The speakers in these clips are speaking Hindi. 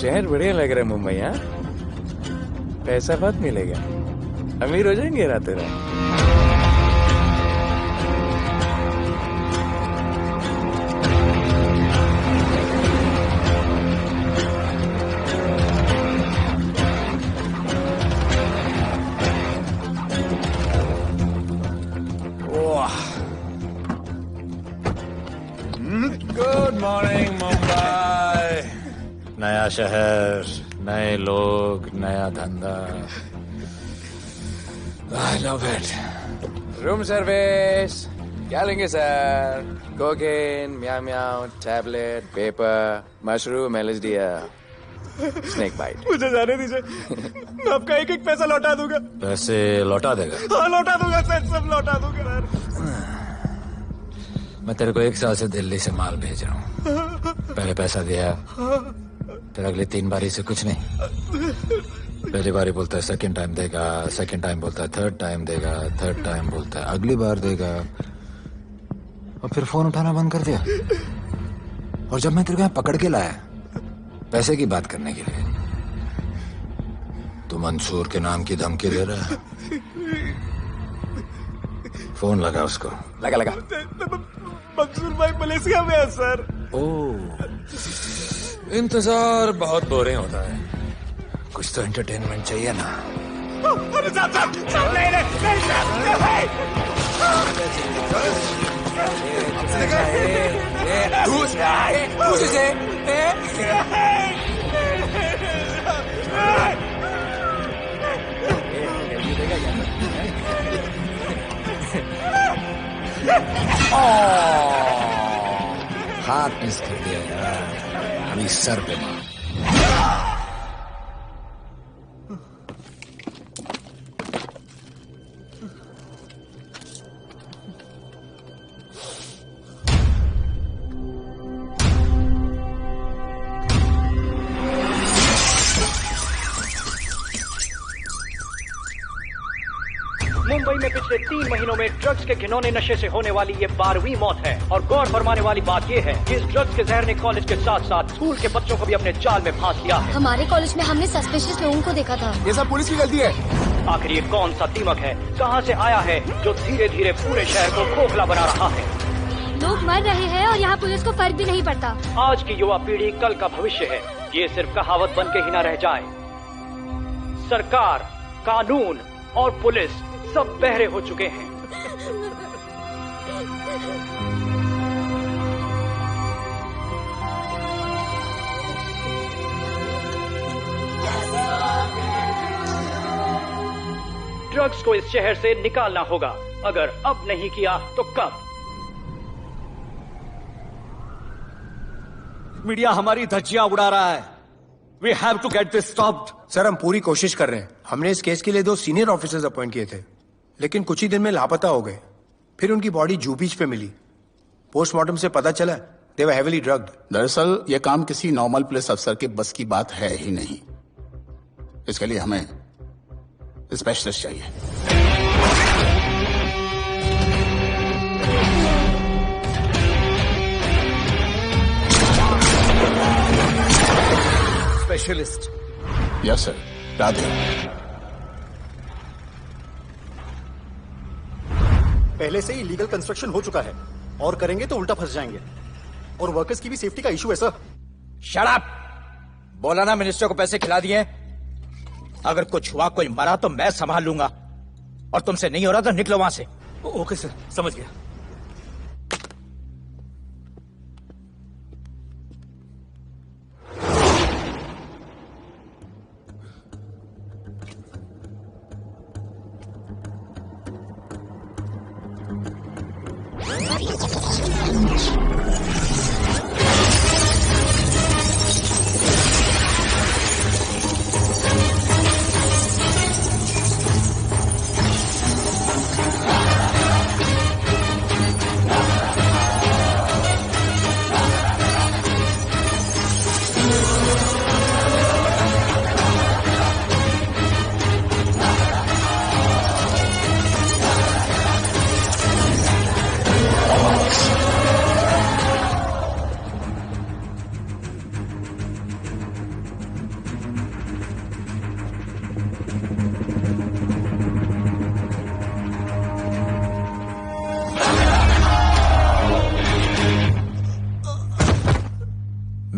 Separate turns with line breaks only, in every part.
शहर बढ़िया लग रहा है मुंबई। हाँ, पैसा बहुत मिलेगा, अमीर हो जाएंगे रातों रात।
Good morning Mumbai.
नया शहर, नए लोग, नया धंधा। I love it. Room service क्या लेंगे sir? Cocaine, meow meow, tablet, paper, mushroom, LSD, snake bite.
मुझे जाने दीजिए, मैं आपका एक एक पैसा लौटा दूंगा।
पैसे लौटा देगा?
हाँ लौटा दूंगा सर, सब लौटा दूंगा सर।
मैं तेरे को 1 साल से दिल्ली से माल भेज रहा हूँ। पहले पैसा दिया, फिर अगली 3 बारी से कुछ नहीं। पहली बारी बोलता है सेकंड टाइम देगा, सेकंड टाइम बोलता है थर्ड टाइम देगा, थर्ड टाइम बोलता है अगली बार देगा, और फिर फोन उठाना बंद कर दिया। और जब मैं तेरे को यहाँ पकड़ के लाया पैसे की बात करने के लिए, तो मंसूर के नाम की धमकी दे रहा है। फोन लगा उसको। लगा लगा।
मंसूर भाई मलेशिया में है सर।
ओह, इंतजार बहुत बोरिंग होता है, कुछ तो एंटरटेनमेंट चाहिए ना।
अरे साहब नहीं
हाथ मिस कर दिया यार, अभी सर पे मार।
मुंबई में पिछले 3 महीनों में ड्रग्स के घिनौने नशे से होने वाली ये 12वीं मौत है। और गौर फरमाने वाली बात ये है कि इस ड्रग्स के जहर ने कॉलेज के साथ साथ स्कूल के बच्चों को भी अपने जाल में फांस लिया है।
हमारे कॉलेज में हमने सस्पिशियस लोगों को देखा था।
ये सब पुलिस की गलती है।
आखिर ये कौन सा दीमक है, कहां से आया है, जो धीरे धीरे पूरे शहर को खोखला बना रहा है?
लोग मर रहे हैं और यहाँ पुलिस को फर्क भी नहीं पड़ता।
आज की युवा पीढ़ी कल का भविष्य है, ये सिर्फ कहावत बन के ही न रह जाए। सरकार, कानून और पुलिस सब बहरे हो चुके हैं। ड्रग्स को इस शहर से निकालना होगा। अगर अब नहीं किया तो कब?
मीडिया हमारी धज्जियां उड़ा रहा है। We have to get this stopped.
Sir हम पूरी कोशिश कर रहे हैं। हमने इस केस के लिए 2 सीनियर ऑफिसर्स अपॉइंट किए थे, लेकिन कुछ ही दिन में लापता हो गए। फिर उनकी बॉडी जू बीच पे मिली। पोस्टमार्टम से पता चला दे वर हेवीली ड्रग्ड।
दरअसल यह काम किसी नॉर्मल पुलिस अफसर के बस की बात है ही नहीं। इसके लिए हमें स्पेशलिस्ट चाहिए।
स्पेशलिस्ट?
Yes sir, Radhe.
पहले से ही लीगल कंस्ट्रक्शन हो चुका है और करेंगे तो उल्टा फंस जाएंगे। और वर्कर्स की भी सेफ्टी का इशू है सर।
Shut up! बोला ना मिनिस्टर को पैसे खिला दिए। अगर कुछ हुआ, कोई मरा तो मैं संभाल लूंगा, और तुमसे नहीं हो रहा तो निकलो वहां से।
ओके सर, समझ गया।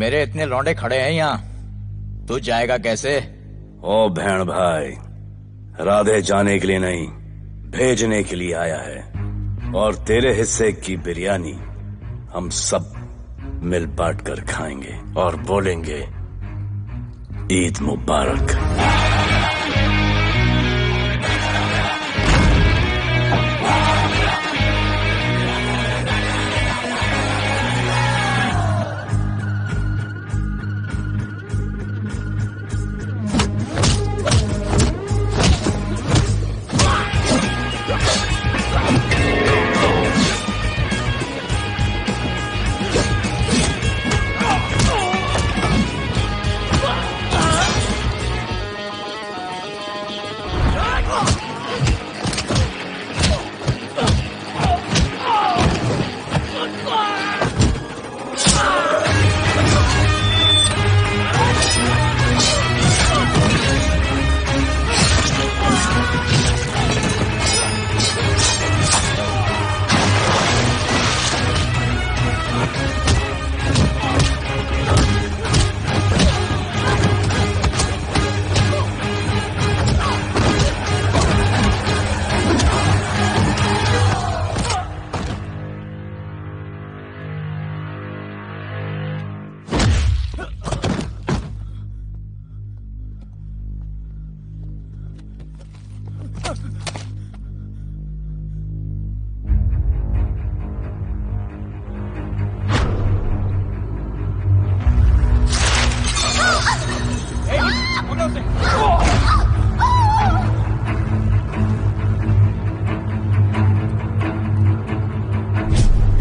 मेरे इतने लौंडे खड़े हैं यहाँ, तू जाएगा कैसे?
ओ बहन भाई, राधे जाने के लिए नहीं, भेजने के लिए आया है। और तेरे हिस्से की बिरयानी हम सब मिल बांट कर खाएंगे और बोलेंगे ईद मुबारक।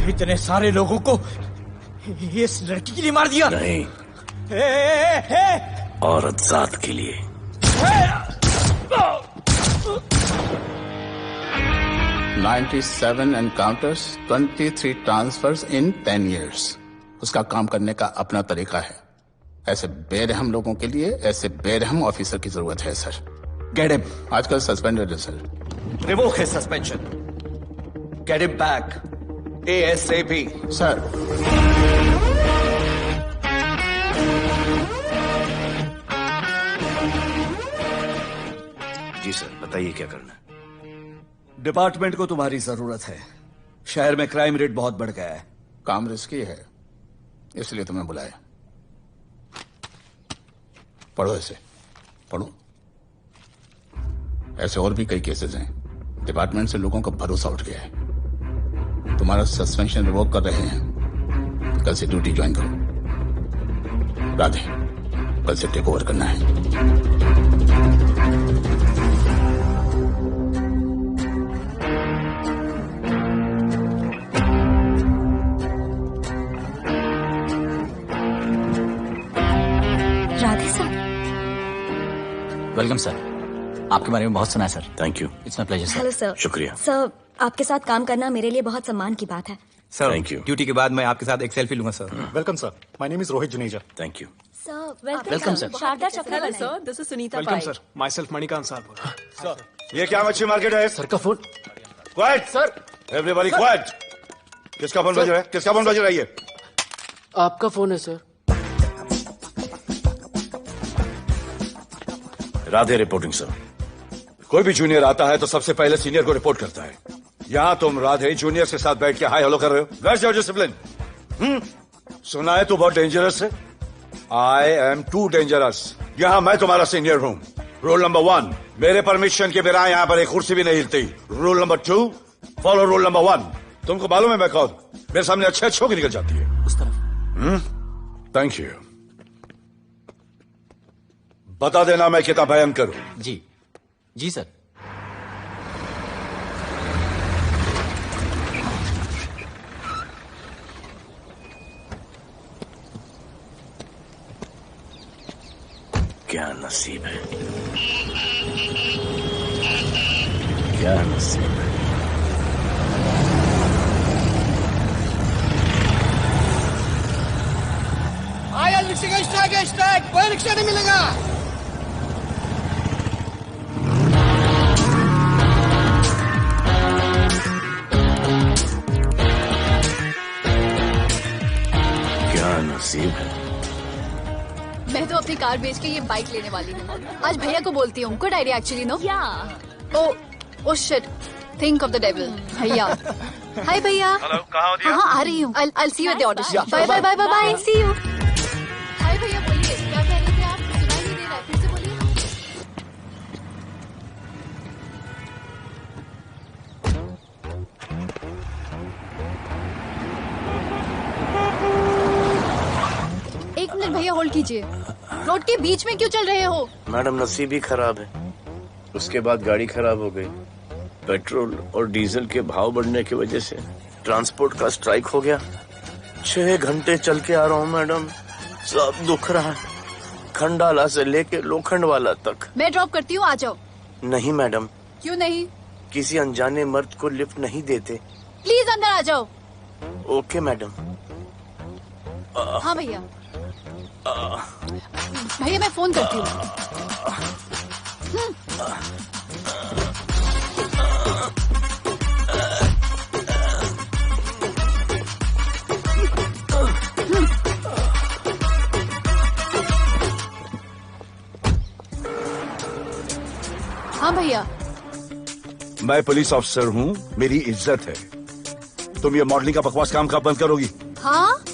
इतने सारे लोगों को इस लड़की के लिए मार दिया?
नहीं, औरत जात के लिए।
$97 encounters, 23 transfers in 10 years। उसका काम करने का अपना तरीका है। ऐसे बेरहम लोगों के लिए ऐसे बेरहम ऑफिसर की जरूरत है सर।
Get him.
आजकल सस्पेंडेड है sir.
Revoke his suspension. Get him back. ASAP.
Sir,
जी सर, बताइए क्या करना है।
डिपार्टमेंट को तुम्हारी जरूरत है। शहर में क्राइम रेट बहुत बढ़ गया है।
काम रिस्की है, इसलिए तुम्हें बुलाया। पढ़ो इसे, पढ़ो। ऐसे और भी कई केसेस हैं। डिपार्टमेंट से लोगों का भरोसा उठ गया है। तुम्हारा सस्पेंशन रिवोक कर रहे हैं। कल से ड्यूटी ज्वाइन करो। राधे, कल से टेक ओवर करना है।
राधे सर।
वेलकम सर, आपके बारे में बहुत सुना है sir.
Thank you.
It's my pleasure sir.
Hello sir.
शुक्रिया।
सर, आपके साथ काम करना मेरे लिए बहुत सम्मान की बात है।
Sir,
Thank you.
ड्यूटी के बाद मैं आपके साथ एक सेल्फी लूंगा sir.
Welcome sir, my name is Rohit Juneja.
Thank you.
Sir,
welcome sir.
Sharda Chakraborty.
Hello sir, this is Sunita
welcome
Pai.
Sir, myself Manikant साहब।
ये क्या मच्छी मार्केट है?
सर का phone.
Quiet sir, everybody quiet. किसका फोन बज रहा है? किसका फोन बज रहा है ये?
आपका फोन है सर।
Radhe reporting sir. कोई भी जूनियर आता है तो सबसे पहले सीनियर को रिपोर्ट करता है। यहाँ तुम राधे जूनियर के साथ बैठ के हाई हेलो कर रहे हो। Where's your discipline? सुना है तू बहुत डेंजरस है। I am too dangerous. यहाँ मैं तुम्हारा सीनियर हूँ। रूल नंबर 1, मेरे परमिशन के बिना यहाँ पर एक कुर्सी भी नहीं हिलती। Rule number 2, follow rule number 1। तुमको मालूम है मैं कौन? मेरे सामने अच्छे अच्छों की निकल जाती है।
उस तरफ।
Thank you. बता देना मैं कितना भयंकर हूं।
जी जी सर।
क्या नसीब है, क्या नसीब है।
आया रिक्शे का स्ट्राइक, कोई रिक्शा नहीं मिलेगा।
क्या नसीब है।
कार बेच के ये बाइक लेने वाली हूँ। आज भैया को बोलती हूँ। Good idea actually, no? Oh shit, think of the devil. भैया, हाय भैया।
हेलो, कहाँ हो दिया?
हाँ, आ रही हूँ। I'll see you at the audition. Bye bye bye bye, see you. Hi भैया, बोलिए क्या कह रहे थे आप? सुनाई नहीं दे रहा है, फिर से बोलिए। एक मिनट भैया, होल्ड कीजिए। रोड के बीच में क्यों चल रहे हो?
मैडम, नसीब ही खराब है। उसके बाद गाड़ी खराब हो गई। पेट्रोल और डीजल के भाव बढ़ने की वजह से ट्रांसपोर्ट का स्ट्राइक हो गया। 6 घंटे चल के आ रहा हूँ मैडम, सब दुख रहा है, खंडाला से लेके लोखंडवाला तक।
मैं ड्रॉप करती हूँ, आ जाओ।
नहीं मैडम।
क्यों नहीं?
किसी अनजाने मर्द को लिफ्ट नहीं देते।
प्लीज अंदर आ जाओ।
Okay madam.
हाँ भैया। भैया मैं फोन करती हूँ। हाँ भैया।
मैं पुलिस ऑफिसर हूँ, मेरी इज्जत है। तुम ये मॉडलिंग का बकवास काम कब बंद करोगी?
हाँ?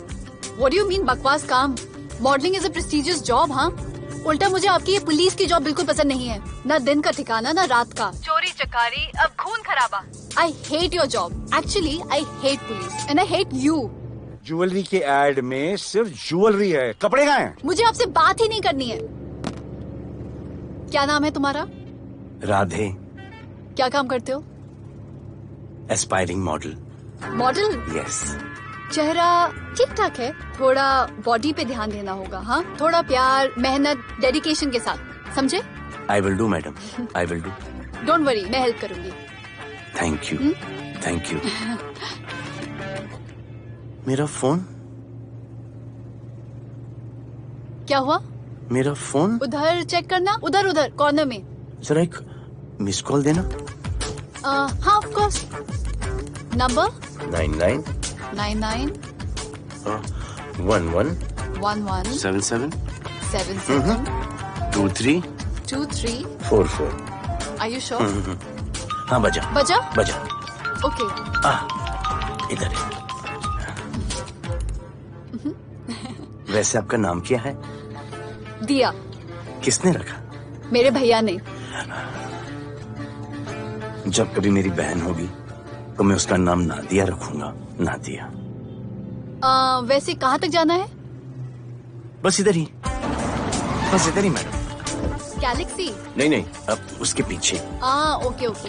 What do you mean बकवास काम? Modelling is a prestigious job. हाँ, उल्टा मुझे आपकी ये पुलिस की जॉब बिल्कुल पसंद नहीं है। ना दिन का ठिकाना, ना रात का। चोरी चकारी, अब खून खराबा। I hate your job. Actually, I hate police and I hate you.
Jewellery के एड में सिर्फ ज्वेलरी है, कपड़े कहाँ हैं?
मुझे आपसे बात ही नहीं करनी है। क्या नाम है तुम्हारा?
राधे।
क्या काम करते हो?
Aspiring model.
मॉडल?
यस।
चेहरा ठीक ठाक है, थोड़ा बॉडी पे ध्यान देना होगा। हाँ, थोड़ा प्यार, मेहनत, डेडिकेशन के साथ, समझे?
I will do madam, I will do.
Don't worry, मैं हेल्प करूंगी।
Thank you, thank you. मेरा फोन?
क्या हुआ?
मेरा फोन?
उधर चेक करना, उधर उधर कॉर्नर में।
जरा एक मिस कॉल देना।
हाँ of course. Number
99
99
11
11
77
77
23
23
44।
Are you sure?
हाँ बजा
बजा?
बजा।
ओके।
इधर है। वैसे आपका नाम क्या है?
दिया।
किसने रखा?
मेरे भैया ने।
जब कभी मेरी बहन होगी तो मैं उसका नाम नादिया रखूंगा। नादिया।
वैसे कहाँ तक जाना है?
बस इधर ही, बस इधर ही मैडम।
गैलेक्सी?
नहीं, अब उसके पीछे।
Okay okay.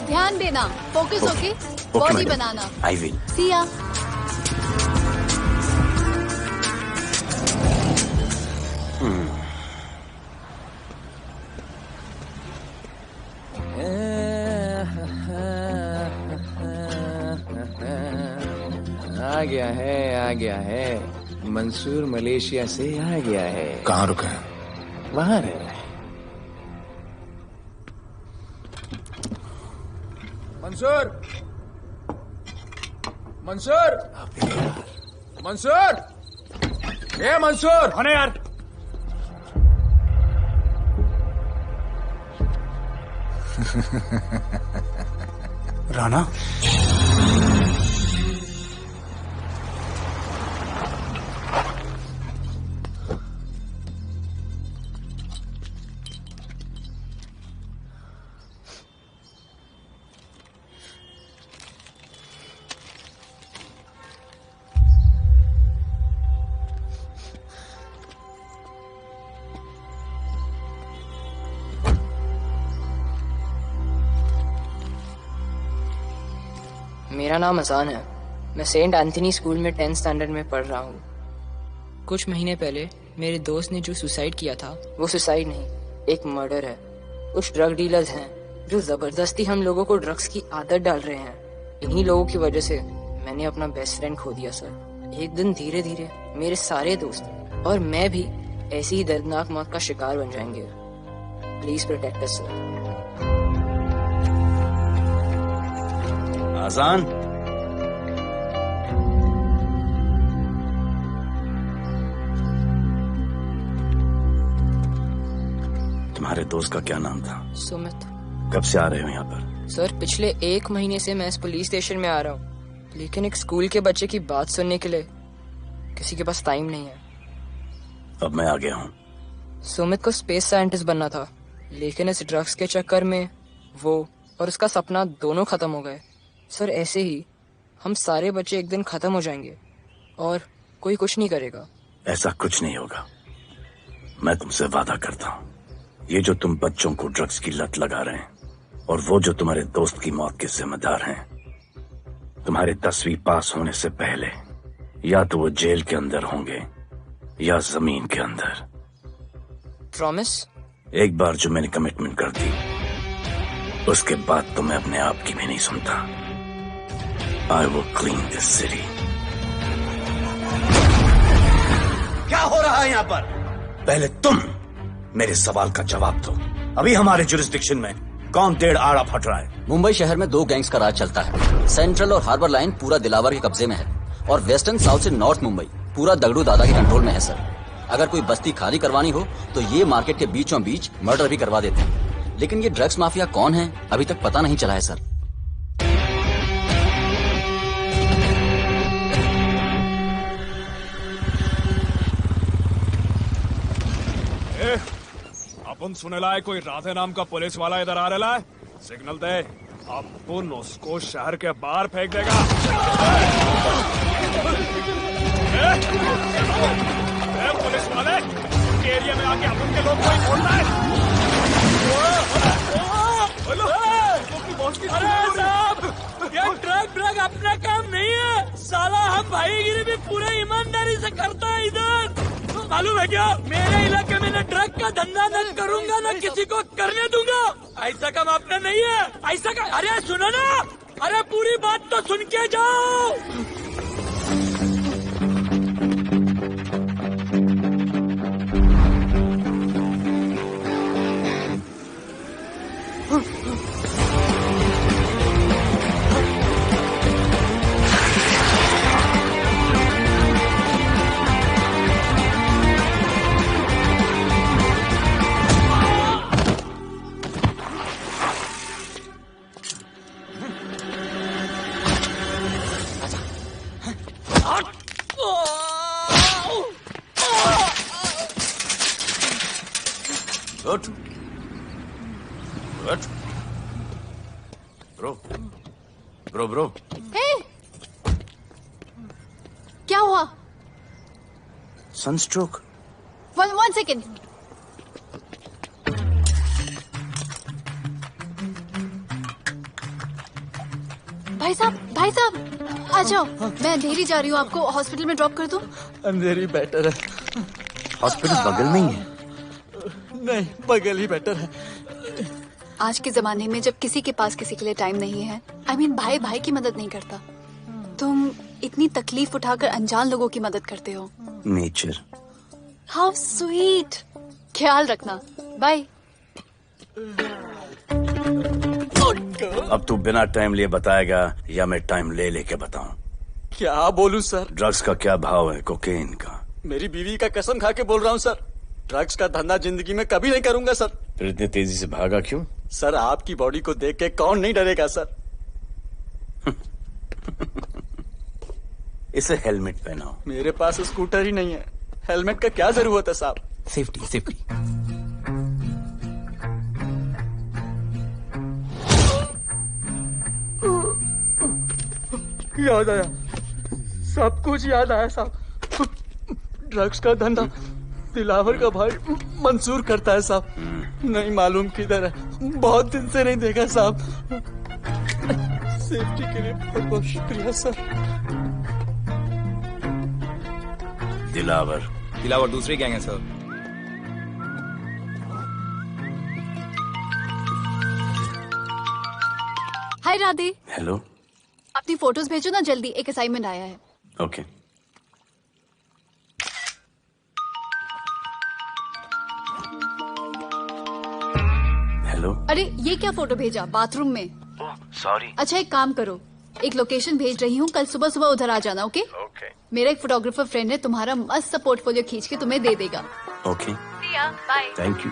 ध्यान देना, फोकस ओके। बॉडी बनाना।
I will.
See ya.
आ गया है। मंसूर मलेशिया से आ गया है।
कहाँ रुका है?
वहां रह रहा है। मंसूर, मंसूर, मंसूर, ए मंसूर।
कौन है यार?
राणा।
मेरा नाम अजान है। मैं सेंट एंथनी स्कूल में 10th स्टैंडर्ड में पढ़ रहा हूँ। कुछ महीने पहले मेरे दोस्त ने जो सुसाइड किया था, वो सुसाइड नहीं, एक मर्डर है। कुछ ड्रग डीलर्स हैं जो जबरदस्ती हम लोगों को ड्रग्स की आदत डाल रहे हैं। इन्हीं लोगों की वजह से मैंने अपना बेस्ट फ्रेंड खो दिया सर। एक दिन धीरे धीरे मेरे सारे दोस्त और मैं भी ऐसी ही दर्दनाक मौत का शिकार बन जाएंगे। Please protect us sir.
आजान। तुम्हारे दोस्त का क्या नाम था?
सुमित।
कब से आ रहे हो यहाँ पर?
सर पिछले 1 महीने से मैं इस पुलिस स्टेशन में आ रहा हूँ, लेकिन एक स्कूल के बच्चे की बात सुनने के लिए किसी के पास टाइम नहीं है।
अब मैं आ गया हूँ।
सुमित को स्पेस साइंटिस्ट बनना था, लेकिन इस ड्रग्स के चक्कर में वो और उसका सपना दोनों खत्म हो गए। सर ऐसे ही हम सारे बच्चे एक दिन खत्म हो जाएंगे और कोई कुछ नहीं करेगा।
ऐसा कुछ नहीं होगा, मैं तुमसे वादा करता हूँ। ये जो तुम बच्चों को ड्रग्स की लत लगा रहे हैं और वो जो तुम्हारे दोस्त की मौत के जिम्मेदार हैं, तुम्हारे 10वीं पास होने से पहले या तो वो जेल के अंदर होंगे या जमीन के अंदर।
प्रॉमिस?
एक बार जो मैंने कमिटमेंट कर दी, उसके बाद तो मैं अपने आप की भी नहीं सुनता। I will clean this city.
क्या हो रहा है यहाँ पर? पहले तुम मेरे सवाल का जवाब दो। अभी हमारे जुरिस्डिक्शन में कौन डेढ़ आड़ा फट रहा है?
मुंबई शहर में 2 गैंग्स का राज चलता है। सेंट्रल और हार्बर लाइन पूरा दिलावर के कब्जे में है और वेस्टर्न साउथ से नॉर्थ मुंबई पूरा दगड़ू दादा के कंट्रोल में है सर। अगर कोई बस्ती खाली करवानी हो तो ये मार्केट के बीचों बीच मर्डर भी करवा देते हैं, लेकिन ये ड्रग्स माफिया कौन है अभी तक पता नहीं चला है सर।
अपन सुनेला है कोई राधे नाम का पुलिस वाला इधर आ रहा है। सिग्नल दे, अपन उसको शहर के बाहर फेंक देगा। पुलिस वाले एरिया में आके अपन के लोग कोई बोलता है।
अरे साहब, ये ड्रग अपना काम नहीं है साला। हम भाईगिरी भी पूरे ईमानदारी से करता है इधर। मालूम है क्या, मेरे इलाके में न ड्रग का धंधा न करूंगा न किसी को करने दूंगा। ऐसा काम आपने नहीं है। ऐसा का, अरे सुनो ना, अरे पूरी बात तो सुन के जाओ।
ब्रो
क्या हुआ?
सनस्ट्रोक।
One second. भाई साहब आ जाओ। मैं अंधेरी जा रही हूँ, आपको हॉस्पिटल में ड्रॉप कर दूं?
अंधेरी बेटर है।
हॉस्पिटल बगल में ही है?
नहीं, बगल ही बेटर है।
आज के जमाने में जब किसी के पास किसी के लिए टाइम नहीं है, भाई भाई की मदद नहीं करता, तुम इतनी तकलीफ उठाकर अनजान लोगों की मदद करते हो।
नेचर।
How sweet. ख्याल रखना, बाय।
अब तू बिना टाइम लिए बताएगा या मैं टाइम ले लेके बताऊं?
क्या बोलूं सर?
ड्रग्स का क्या भाव है कोकेन का?
मेरी बीवी का कसम खा के बोल रहा हूं सर, ड्रग्स का धंधा जिंदगी में कभी नहीं करूंगा सर।
फिर इतनी तेजी से भागा क्यों?
सर आपकी बॉडी को देख के कौन नहीं डरेगा सर।
इसे हेलमेट पहनाओ।
मेरे पास स्कूटर ही नहीं है, हेलमेट का क्या जरूरत है साहब?
Safety safety.
याद आया, सब कुछ याद आया साहब। ड्रग्स का धंधा दिलावर का भाई मंसूर करता है साहब। नहीं मालूम किधर है, बहुत दिन से नहीं देखा साहब। सेफ्टी के लिए बहुत बहुत शुक्रिया सर।
दिलावर दूसरी गैंग है सर।
हाय राधे।
हेलो।
अपनी फोटोज भेजो ना जल्दी, एक असाइनमेंट आया है।
ओके। हेलो।
अरे ये क्या फोटो भेजा बाथरूम में?
सॉरी।
अच्छा एक काम करो, एक लोकेशन भेज रही हूँ, कल सुबह सुबह उधर आ जाना। ओके? मेरा एक फोटोग्राफर फ्रेंड है, तुम्हारा मस्त सा पोर्टफोलियो खींच के तुम्हें दे देगा।
Okay.
Bye.
Thank you.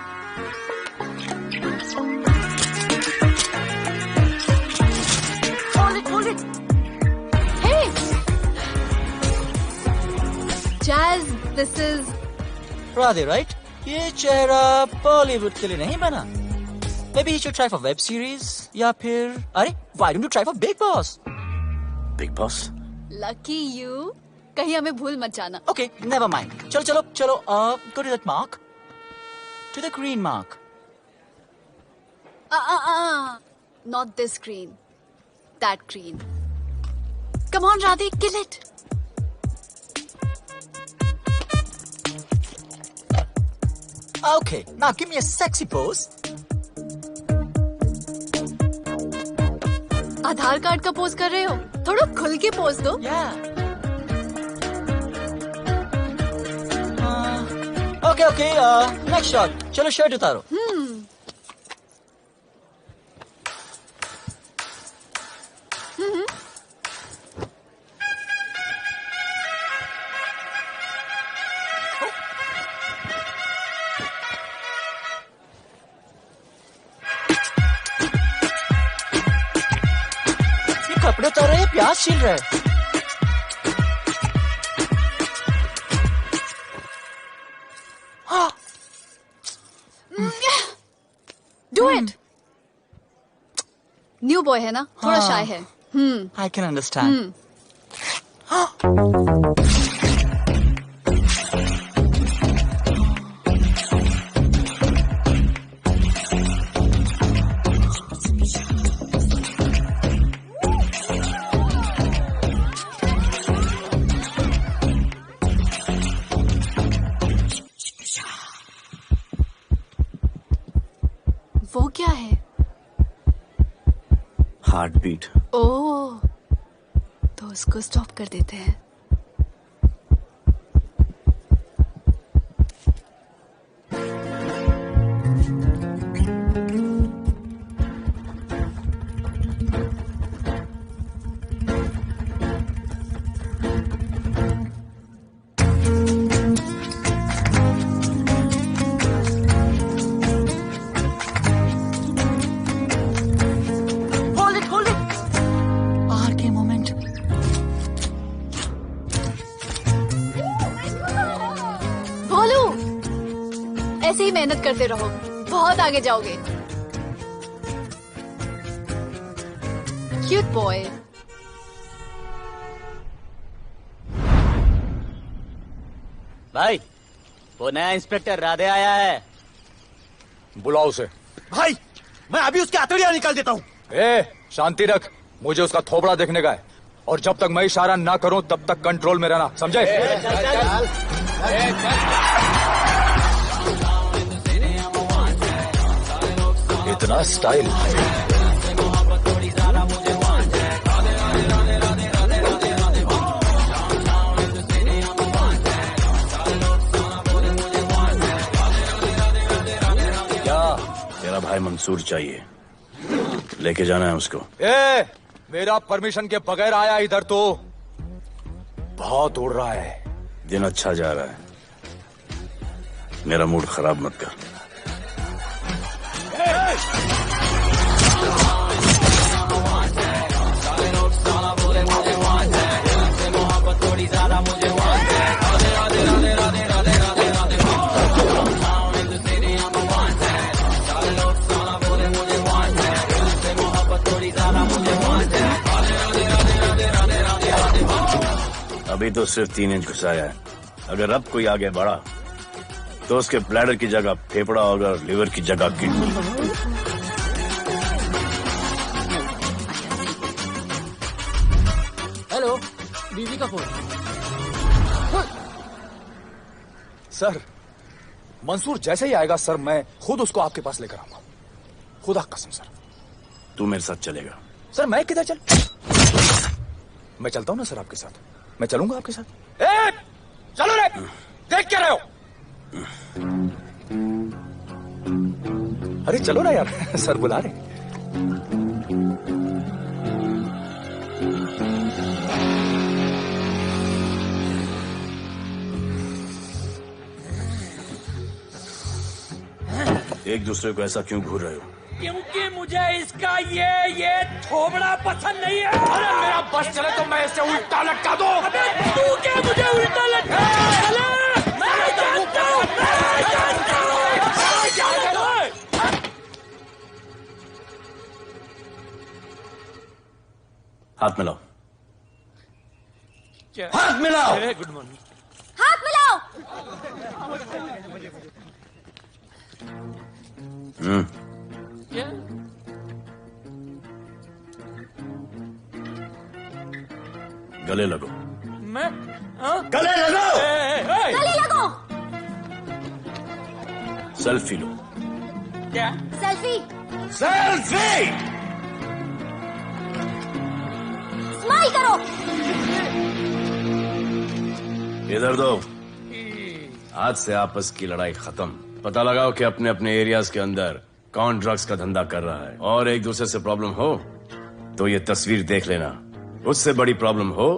this is
Radhe, right? ये चेहरा बॉलीवुड के लिए नहीं बना. Maybe he should try for web series या फिर अरे why don't you try for Big Boss?
Big Boss?
lucky you. कहीं हमें भूल मत जाना.
Okay, never mind. चलो. Go to that mark. To the green mark.
Not this green. That green. Come on, Radhe, kill it.
Okay, now give me a sexy pose.
Aadhaar card का पोज कर रहे हो? थोड़ा खुल के पोज दो.
Okay, next shot. चलो शर्ट उतारो. ये कपड़े उतार रहे हैं, प्याज छील रहे हैं.
Do it. न्यू बॉय है ना, थोड़ा शाय है.
I can understand.
वो क्या है?
Heart beat.
ओह, तो उसको स्टॉप कर देते हैं. ऐसे ही मेहनत करते रहो, बहुत आगे जाओगे. Cute boy.
भाई, वो नया इंस्पेक्टर राधे आया है.
बुलाओ उसे.
भाई, मैं अभी उसके हथेलियां निकाल देता हूँ.
शांति रख. मुझे उसका थोबड़ा देखने का है, और जब तक मैं इशारा ना करूं तब तक कंट्रोल में रहना, समझे? इतना स्टाइल.
क्या? तेरा भाई मंसूर चाहिए, लेके जाना है उसको.
मेरा परमिशन के बगैर आया इधर तो. बहुत उड़ रहा है.
दिन अच्छा जा रहा है, मेरा मूड खराब मत कर. अभी तो सिर्फ 3 इंच घुसाया है. अगर अब कोई आगे बढ़ा तो उसके ब्लैडर की जगह फेफड़ा होगा और लिवर की जगह किडनी.
हेलो, बीवी का फोन.
सर, मंसूर जैसे ही आएगा सर, मैं खुद उसको आपके पास लेकर आऊंगा. खुदा कसम सर.
तू मेरे साथ चलेगा?
सर मैं किधर चल? मैं चलता हूं ना सर आपके साथ. मैं चलूंगा आपके साथ. चलो रे. देख क्या रहे हो? अरे चलो ना यार. सर बुला रहे.
एक दूसरे को ऐसा क्यों घूर रहे हो?
क्योंकि मुझे इसका ये थोबड़ा पसंद नहीं है.
अरे मेरा बस चले तो मैं इसे उल्टा लटका दूं.
अबे तू क्या मुझे उल्टा लटका?
हाथ मिलाओ।
क्या?
हाथ मिलाओ।
Good morning.
हाथ मिलाओ।
क्या?
गले लगो।
मैं? हाँ?
गले लगो।
गले लगो।
सेल्फी लो।
क्या?
सेल्फी।
सेल्फी।
स्माइल करो।
इधर दो। आज से आपस की लड़ाई खत्म। पता लगाओ कि अपने अपने एरियाज के अंदर कौन ड्रग्स का धंधा कर रहा है, और एक दूसरे से प्रॉब्लम हो तो ये तस्वीर देख लेना। उससे बड़ी प्रॉब्लम हो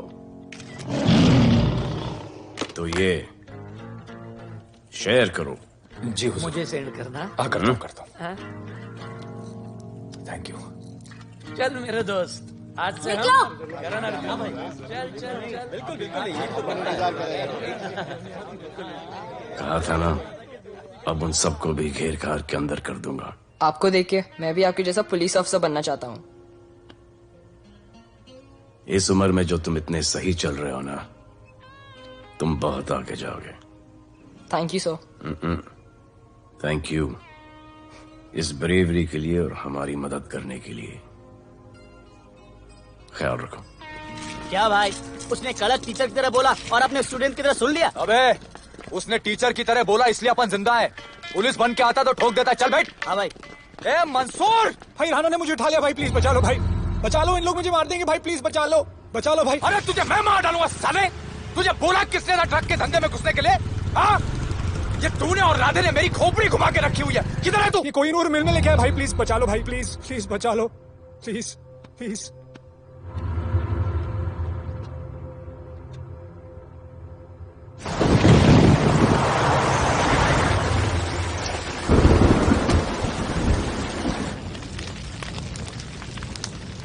तो ये शेयर करो।
जी हुजूर।
मुझे सेंड करना।
करता हूँ।
हाँ?
Thank you.
चल मेरे दोस्त, आज से
निकलो।
हाँ भाई, चल चल चल। बिल्कुल
कहा था ना, अब उन सबको भी घेर घार के अंदर कर दूंगा।
आपको देख के मैं भी आपके जैसा पुलिस अफसर बनना चाहता हूँ।
इस उम्र में जो तुम इतने सही चल रहे हो ना, तुम बहुत आगे जाओगे।
Thank you sir.
Thank you इस ब्रेवरी के लिए और हमारी मदद करने के लिए। ख्याल रखो।
क्या भाई, उसने कड़क टीचर की तरह बोला और अपने स्टूडेंट की तरह सुन लिया?
अबे उसने टीचर की तरह बोला इसलिए अपन जिंदा है। पुलिस बन के आता तो ठोक देता। चल बैठ।
हाँ भाई।
ए मंसूर,
भाई राना ने मुझे उठा लिया। भाई प्लीज बचा लो। भाई बचा लो, इन लोग मुझे मार देंगे। भाई प्लीज बचा लो, बचा लो भाई।
अरे तुझे मैं मार डालूंगा साले। तुझे बोला किसने था ट्रक के धंधे में घुसने के लिए? हाँ, ये तूने और राधे ने मेरी खोपड़ी घुमा के रखी हुई है। किधर है तू?
ये कोई नूर मिल में लेके आया। भाई प्लीज बचा लो। भाई प्लीज प्लीज बचा लो, प्लीज प्लीज।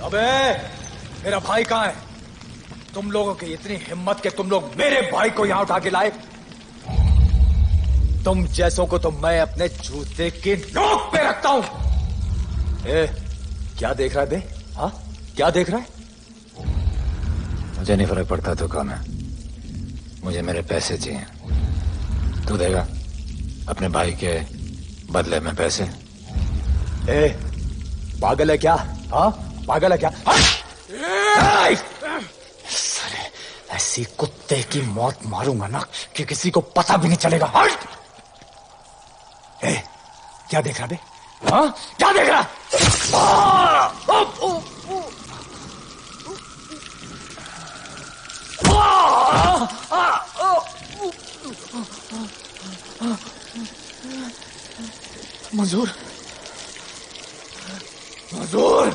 अबे मेरा भाई कहाँ है? तुम लोगों की इतनी हिम्मत कि तुम लोग मेरे भाई को यहाँ उठा के लाए। तुम जैसों को तो मैं अपने जूते की नोक पे रखता हूँ। ए, क्या देख रहा है बे? हाँ, क्या देख रहा है?
मुझे नहीं फर्क पड़ता तो कौन है, मुझे मेरे पैसे चाहिए। तू देगा अपने भाई के बदले में पैसे?
ए, पागल है क्या? हाँ, पागल है क्या?
साले, ऐसी कुत्ते की मौत मारूंगा ना कि किसी को पता भी नहीं चलेगा।
ए, क्या देख रहा बे? हाँ, क्या देख रहा?
मंजूर,
मंजूर।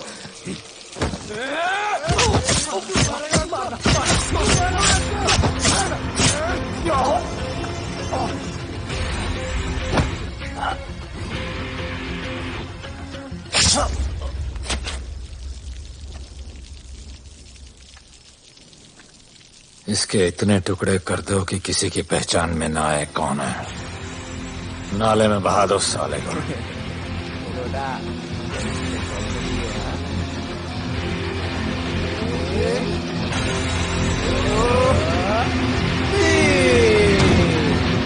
इसके इतने टुकड़े कर दो कि किसी की पहचान में ना आए कौन है। नाले में बहा दो साले को।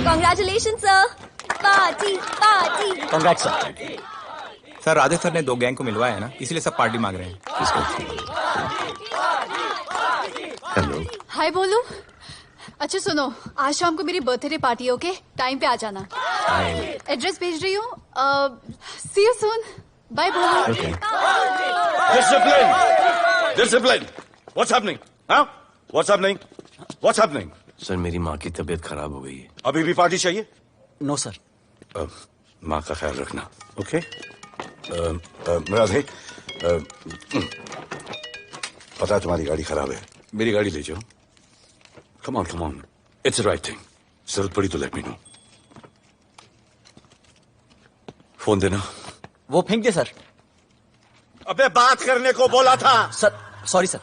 Congratulations, sir. Party party.
Congrats sir.
Sir Radhe sir ने 2 गैंग को मिलवाया है ना, इसलिए सब पार्टी मांग रहे हैं।
हेलो।
हाय बोलू। अच्छा सुनो, आज शाम को मेरी बर्थडे पार्टी, ओके? टाइम पे आ जाना। एड्रेस भेज रही हूँ। सी यू सून। बाय बोलू।
Discipline, discipline. What's happening? हाँ? What's happening? What's happening?
Sir मेरी माँ की तबीयत खराब हो गई है।
अभी भी पार्टी चाहिए?
No sir.
माँ का ख्याल रखना, ओके? राधे, पता है तुम्हारी गाड़ी खराब है, मेरी गाड़ी ले जाओ। Come on, it's the right thing. जरूरत पड़ी तो लेट मी नो। फोन देना।
वो फेंक दे सर।
अबे बात करने को बोला था।
Sir sorry sir.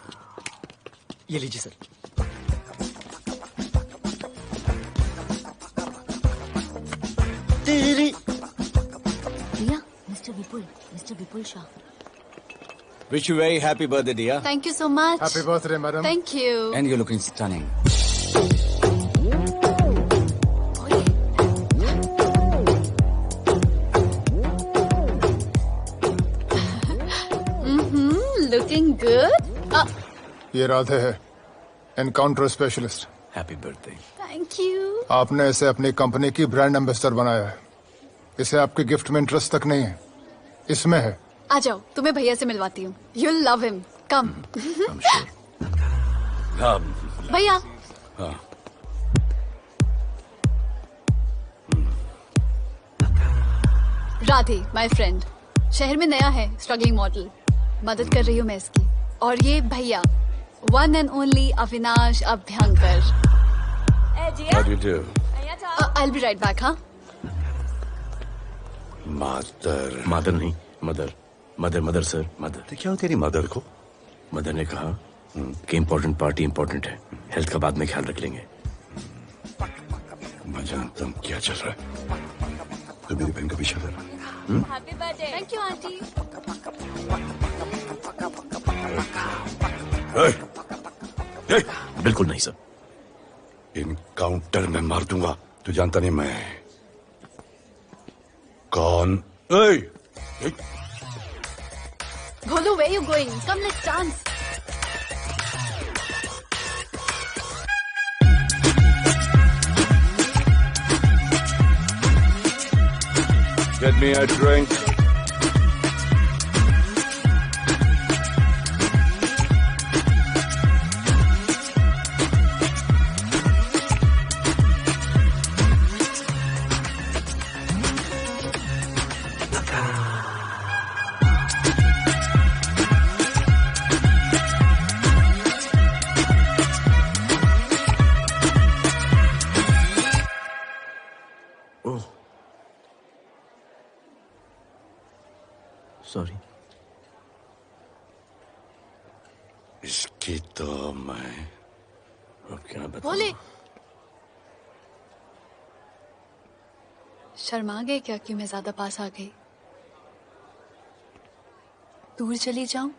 ये लीजिए sir.
Riya, mister Vipul Shah.
Wish you very happy birthday, dear.
Thank you so much.
Happy birthday, madam.
Thank you.
And you're looking stunning.
Looking good.
ये राधे है, encounter specialist.
Happy birthday.
Thank you.
आपने इसे अपनी कंपनी की ब्रांड एम्बेसडर बनाया है। इसे आपके गिफ्ट में इंटरेस्ट तक नहीं है, इसमें है।
आ जाओ, तुम्हें भैया से मिलवाती हूँ। You'll love him. Come. भैया। राधे, my friend, शहर में नया है, स्ट्रगलिंग मॉडल। मदद कर रही हूँ मैं इसकी। और ये भैया, one and only Avinash Abhyankar.
How do you do?
I'll be right back, हाँ?
मदर नहीं, मदर सर, मदर।
तो क्या हो तेरी मदर को?
मदर ने कहा कि इम्पोर्टेंट पार्टी इम्पोर्टेंट है, हेल्थ का बाद में ख्याल रख लेंगे।
मैं जानता हूँ क्या चल रहा है। तो मेरी बहन का पीछा कर।
Happy birthday. Thank you aunty.
बिल्कुल नहीं सर।
इनकाउंटर में मार दूंगा। तू जानता नहीं मैं कौन?
Golu, where you going? Come, let's dance.
Get me a drink.
Sorry.
इसकी तो मैं
अब क्या बताऊं?
बोले। शर्मा गए क्या कि मैं ज्यादा पास आ गई? दूर चली जाऊं?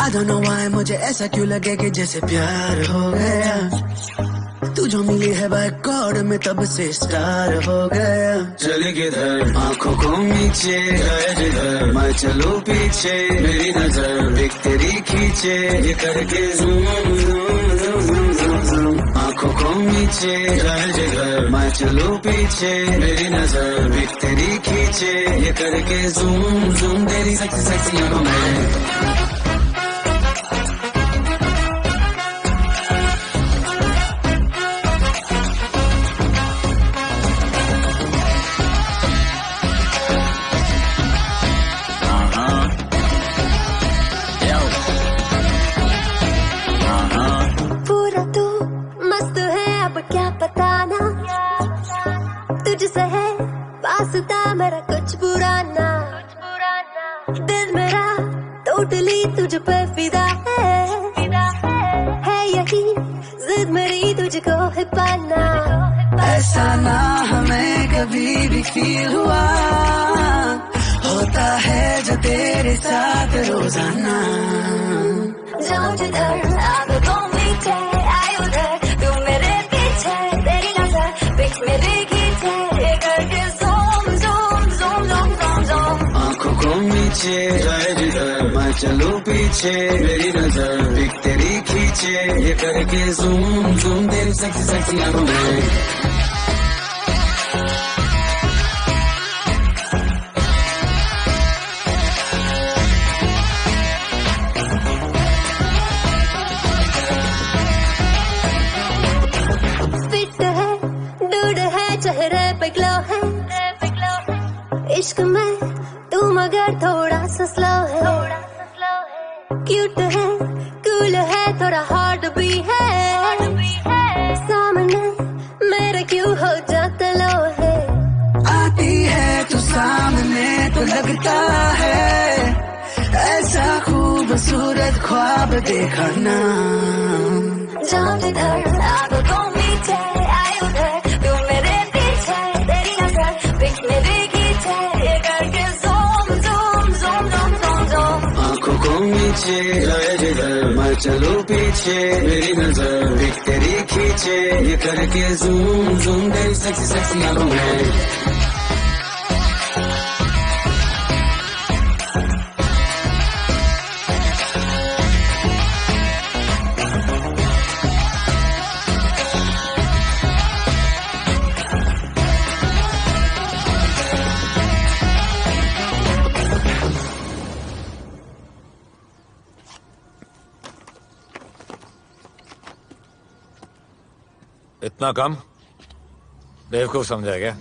I don't know why मुझे ऐसा क्यों लगे कि जैसे प्यार हो गया। तू जो मिली है बाय गॉड में तब से स्टार हो गया। चले किधर आंखों को नीचे गए जिधर, मैं चलूं पीछे मेरी नजर एक तेरी खींचे, ये करके zoom zoom zoom zoom zoom. आंखों को नीचे गए जिधर, मैं चलूं पीछे मेरी नजर एक तेरी खींचे, ये करके ज़ूम ज़ूम तेरी सेक्सी सेक्सी आंखों में।
मेरा कुछ बुरा ना, दिल मेरा टोटली तुझ पे फिदा है यही जिद मेरी तुझको है पाना।
ऐसा ना हमें कभी भी फील हुआ, होता है जो तेरे साथ रोजाना।
जाऊं जिधर आदतों मीठे आए उधर, तू मेरे पीछे तेरी नजर पिक मेरी खींचे, ये करके
आंखों को नीचे जाए जिधर, मैं चलूं पीछे मेरी नजर एक तेरी खींचे, ये करके ज़ूम ज़ूम तेरी सेक्सी सेक्सी आंखों में।
फिट है, दूध है, चेहरे पे ग्लो है, इश्क में तू मगर थोड़ा सा स्लो है, क्यूट है, कूल है, थोड़ा हॉट भी है, सामने मेरे क्यों हो जाता लो है।
आती है तू सामने तो लगता है ऐसा खूबसूरत ख्वाब देखा ना।
जाऊं जिधर आगो को मीठे आए उधर, तू मेरे पीछे तेरी नजर पिक मेरे खींचे, ये करके zoom zoom zoom zoom zoom zoom.
आंखों को नीचे जाए जिधर मैं चलूं पीछे, मेरी नजर पिक तेरी खींचे, ये करके ज़ूम ज़ूम तेरी सेक्सी सेक्सी आंखों में।
इतना कम? बेवकूफ समझा क्या?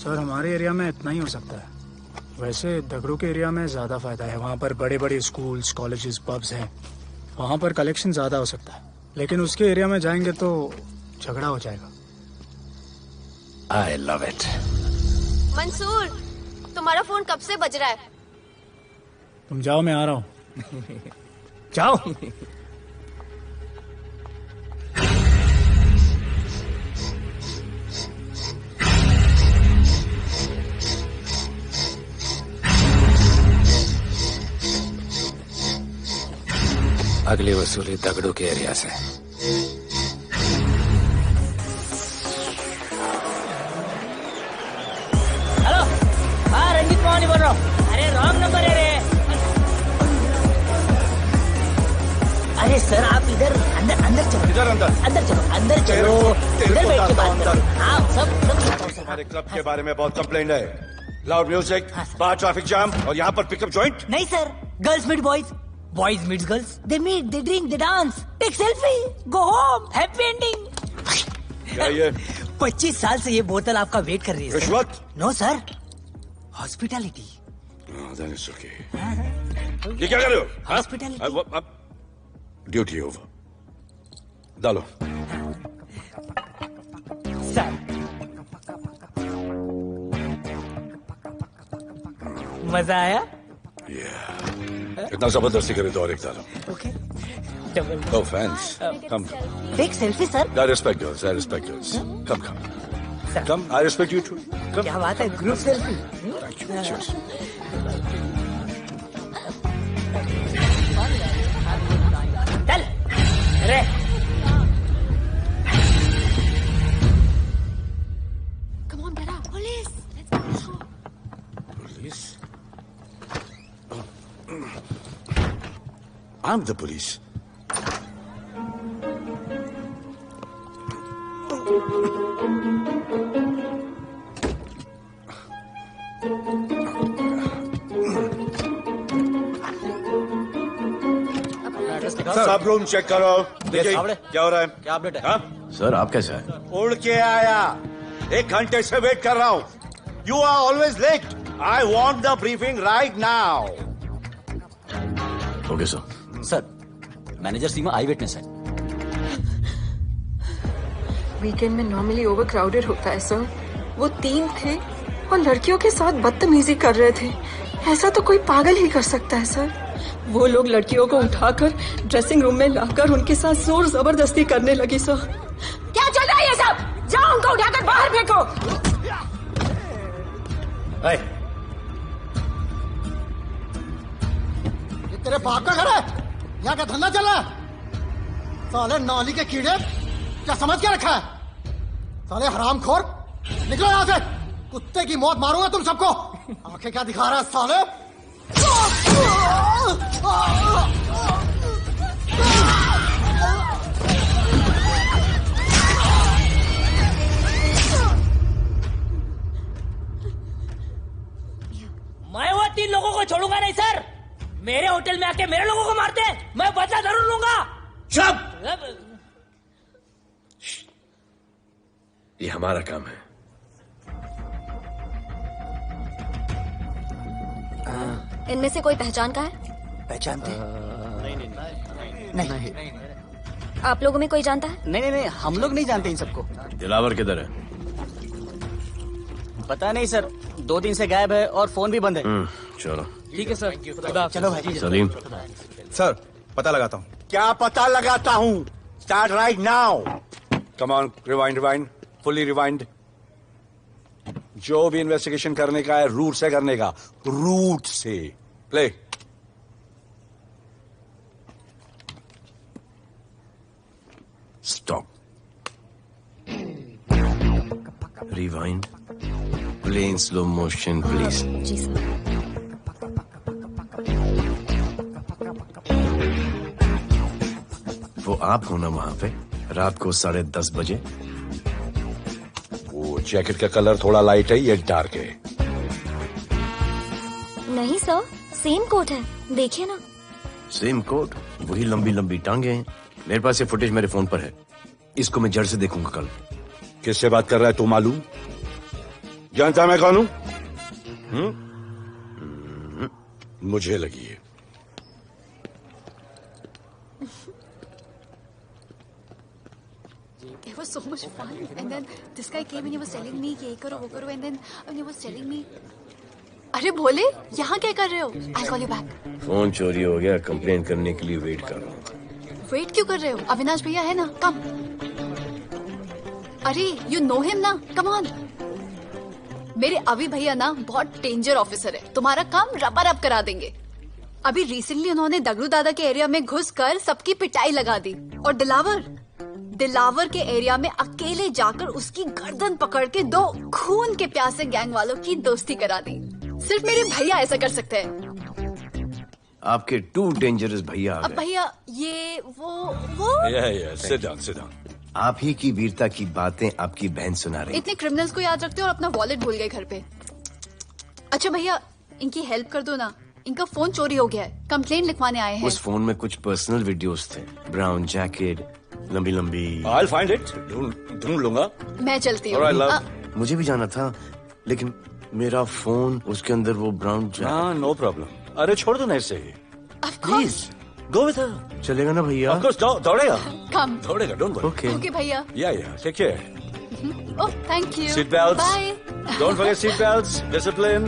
सर हमारे एरिया में इतना ही हो सकता है, वैसे दगड़ू के एरिया में ज्यादा फायदा है। वहाँ पर बड़े बड़े स्कूल्स, कॉलेजेस, पब्स हैं, वहाँ पर कलेक्शन ज्यादा हो सकता है। लेकिन उसके एरिया में जाएंगे तो झगड़ा हो जाएगा।
I love it.
मंसूर, तुम्हारा फोन कब से बज रहा है?
तुम जाओ, मैं आ रहा हूँ। जाओ।
अगली वसूली दगड़ू के एरिया से।
हेलो, हाँ रंजीत मोहन बोल रहा हूँ। अरे रॉन्ग नंबर है रे। अरे सर आप इधर अंदर अंदर चलो।
इधर
अंदर चलो इधर बैठ के बात करो। हाँ सब
हमारे क्लब के बारे में बहुत कंप्लेंट है। लाउड म्यूजिक, बाहर ट्रैफिक जाम और यहाँ पर पिकअप जॉइंट।
नहीं sir, girls meet boys, boys meet girls, they meet, they drink, they dance, take selfie, go home, happy ending.
क्या ये?
25 साल से ये बोतल आपका वेट कर रही है।
रिश्वत?
No sir, hospitality.
ये क्या कर रहे हो?
हॉस्पिटैलिटी।
Duty over. डालो।
सर मजा आया?
इतना जबरदस्ती करे तो और एक डालो।
Okay.
No fans. Come.
Take selfie sir.
I respect yours. I respect yours. Come. Come. I respect you too. Come.
क्या बात है, group selfie.
Thank you. Cheers.
चल अरे
Come on, get up. Police. Let's go.
Police? I'm the police. सब रूम चेक करो। देखिए क्या हो रहा है?
क्या अपडेट है?
हाँ?
सर आप कैसे हैं?
उड़ के आया, 1 घंटे से वेट कर रहा हूँ। You are always late. I want the briefing right now.
Okay sir.
Sir, manager Seema eyewitness है।
वीकेंड में नॉर्मली ओवर क्राउडेड होता है सर। वो 3 थे और लड़कियों के साथ बदतमीजी कर रहे थे। ऐसा तो कोई पागल ही कर सकता है सर। वो लोग लड़कियों को उठाकर ड्रेसिंग रूम में लाकर उनके साथ जोर जबरदस्ती करने लगी सर।
क्या चल रहा है ये सब? जाओ उनको उठाकर बाहर फेंको।
ये तेरे बाप का घर है? यहाँ का धंधा चल रहा है? साले नाली के कीड़े, क्या समझ के रखा है? साले हरामखोर, निकलो यहाँ से। कुत्ते की मौत मारूंगा तुम सबको। आंखें क्या दिखा रहा है साले?
मैं वो 3 लोगों को छोड़ूंगा नहीं सर। मेरे होटल में आके मेरे लोगों को मारते हैं, मैं बदला जरूर लूंगा।
चुप! ये हमारा काम है।
इनमें से कोई पहचान का है?
पहचानते हैं? नहीं।
आप लोगों में कोई जानता है?
नहीं, हम लोग नहीं जानते इन सबको।
दिलावर किधर है?
पता नहीं सर, 2 दिन से गायब है और फोन भी बंद है।
चलो
ठीक है सर, चलो भाई।
सलीम
सर, पता लगाता हूँ।
क्या पता लगाता हूँ? Start right now. Come on, rewind, fully rewind. जो भी इन्वेस्टिगेशन करने का है रूट से करने का, रूट से। Play.
Stop. Rewind. Play in slow motion please.
जी सर।
वो आप हो ना वहां पे रात को 10:30 बजे?
वो जैकेट का कलर थोड़ा लाइट है, ये डार्क है।
नहीं सर, सेम कोट है, देखिए ना।
सेम कोट, वही लंबी लंबी टांगे हैं। मेरे पास ये फुटेज मेरे फोन पर है, इसको मैं जड़ से देखूंगा कल।
किससे बात कर रहा है तू मालूम? जानता मैं कौन हूं? मुझे लगी है।
It was so much fun, and then this guy came and he was telling me कि ये करो वो करो, and then he was telling me, अरे भोले, यहाँ क्या कर रहे हो? I'll call you back.
Phone चोरी हो गया, कंप्लेन करने के लिए वेट कर रहा हूँ।
वेट क्यों कर रहे हो? अविनाश भैया है ना, कम। अरे you know him ना, come on. मेरे अभी भैया ना बहुत डेंजर ऑफिसर है, तुम्हारा काम रबर अप करा देंगे। अभी रिसेंटली उन्होंने दगड़ू दादा के एरिया में घुसकर सबकी पिटाई लगा दी, और दिलावर के एरिया में अकेले जाकर उसकी गर्दन पकड़ के 2 खून के प्यासे गैंग वालों की दोस्ती करा दी। सिर्फ मेरे भैया ऐसा कर सकते हैं।
आपके 2 डेंजरस भैया आ
अब
गए।
भैया ये वो
sit down.
आप ही की वीरता की बातें आपकी बहन सुना रही।
इतने क्रिमिनल्स को याद रखते हो और अपना वॉलेट भूल गए घर पे। अच्छा भैया, इनकी हेल्प कर दो ना, इनका फोन चोरी हो गया है, कंप्लेंट लिखवाने आए हैं।
उस फोन में कुछ पर्सनल वीडियोस थे, ब्राउन जैकेट, लंबी लंबी।
I'll find it. ढूंढ लूंगा।
मैं चलती हूँ।
मुझे भी जाना था, लेकिन मेरा फोन, उसके अंदर वो ब्राउन जैकेट।
हाँ, नो प्रॉब्लम। अरे छोड़ दो ना इसे।
Please
go with her.
चलेगा ना भैया?
Of course, दौड़ेगा।
कम।
दौड़ेगा, डोंट वरी।
ओके भैया।
Yeah, take care.
Oh, thank you.
Seat belts.
Bye.
Don't forget seat belts. Discipline.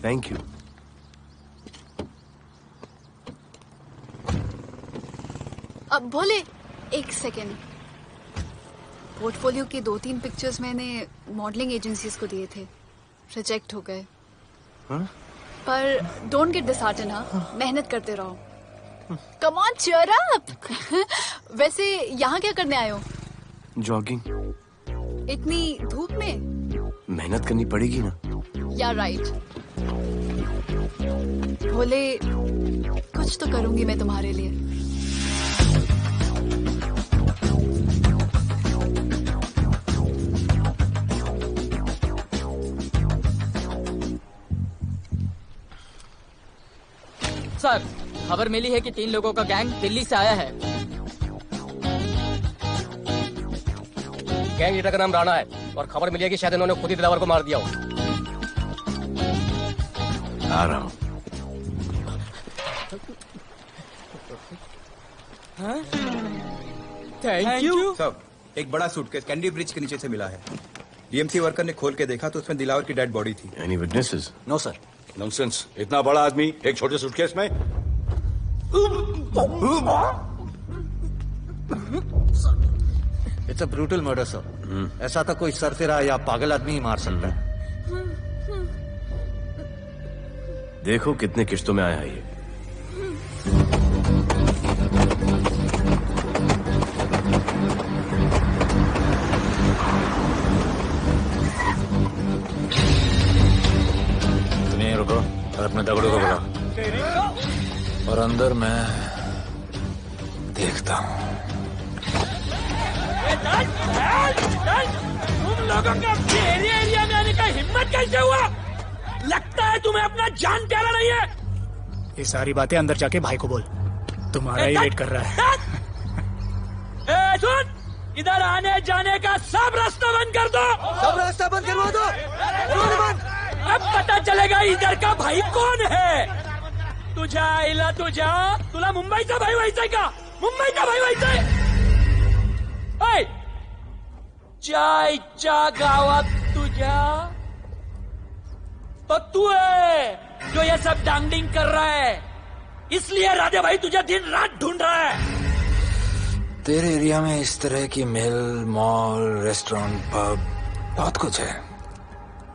Thank you.
अब भोले, एक सेकेंड। पोर्टफोलियो के 2-3 पिक्चर्स मैंने मॉडलिंग एजेंसीज को दिए थे, रिजेक्ट हो गए। पर डोंट गेट डिसहार्टेंड, हाँ, मेहनत करते रहो। Come on, cheer up. वैसे यहाँ क्या करने आए हो?
जॉगिंग।
इतनी धूप में?
मेहनत करनी पड़ेगी ना।
या राइट। भोले, कुछ तो करूंगी मैं तुम्हारे लिए।
सर, खबर मिली है कि 3 लोगों का गैंग दिल्ली से आया है।
गैंग लीडर का नाम राणा है और खबर मिली है कि शायद इन्होंने खुद ही दिलावर को मार दिया हो।
आ रहा हूँ।
Thank you. सर, एक बड़ा सूटकेस कैंडी ब्रिज के नीचे से मिला है। डीएमसी वर्कर ने खोल के देखा तो उसमें दिलावर की डेड बॉडी थी।
Any witnesses?
No sir. Nonsense. इतना बड़ा आदमी एक छोटे सूटकेस में?
It's a brutal murder sir. ऐसा तो कोई सरफिरा या पागल आदमी ही मार सकता है।
देखो कितने किश्तों में आया है ये।
रुको और अपने दगड़ों को बुलाओ, और अंदर मैं देखता हूँ।
तुम लोगों का एरिया में आने का हिम्मत कैसे हुआ? लगता है तुम्हें अपना जान प्यारा नहीं है।
ये सारी बातें अंदर जाके भाई को बोल, तुम्हारा ही वेट कर रहा है।
सुन, इधर आने जाने का सब रास्ता बंद कर दो।
सब रास्ता बंद करवा दो।
अब पता चलेगा इधर का भाई कौन है। तुझा आईला तुझा, तुला मुंबईचा भाई व्हायचंय का? मुंबईचा भाई व्हायचंय? चायच्या गावात तुझ्या तो तू है जो ये सब डांगडिंग कर रहा है, इसलिए राधे भाई तुझे दिन रात ढूंढ रहा है।
तेरे एरिया में इस तरह की मिल, मॉल, रेस्टोरेंट, पब बहुत कुछ है।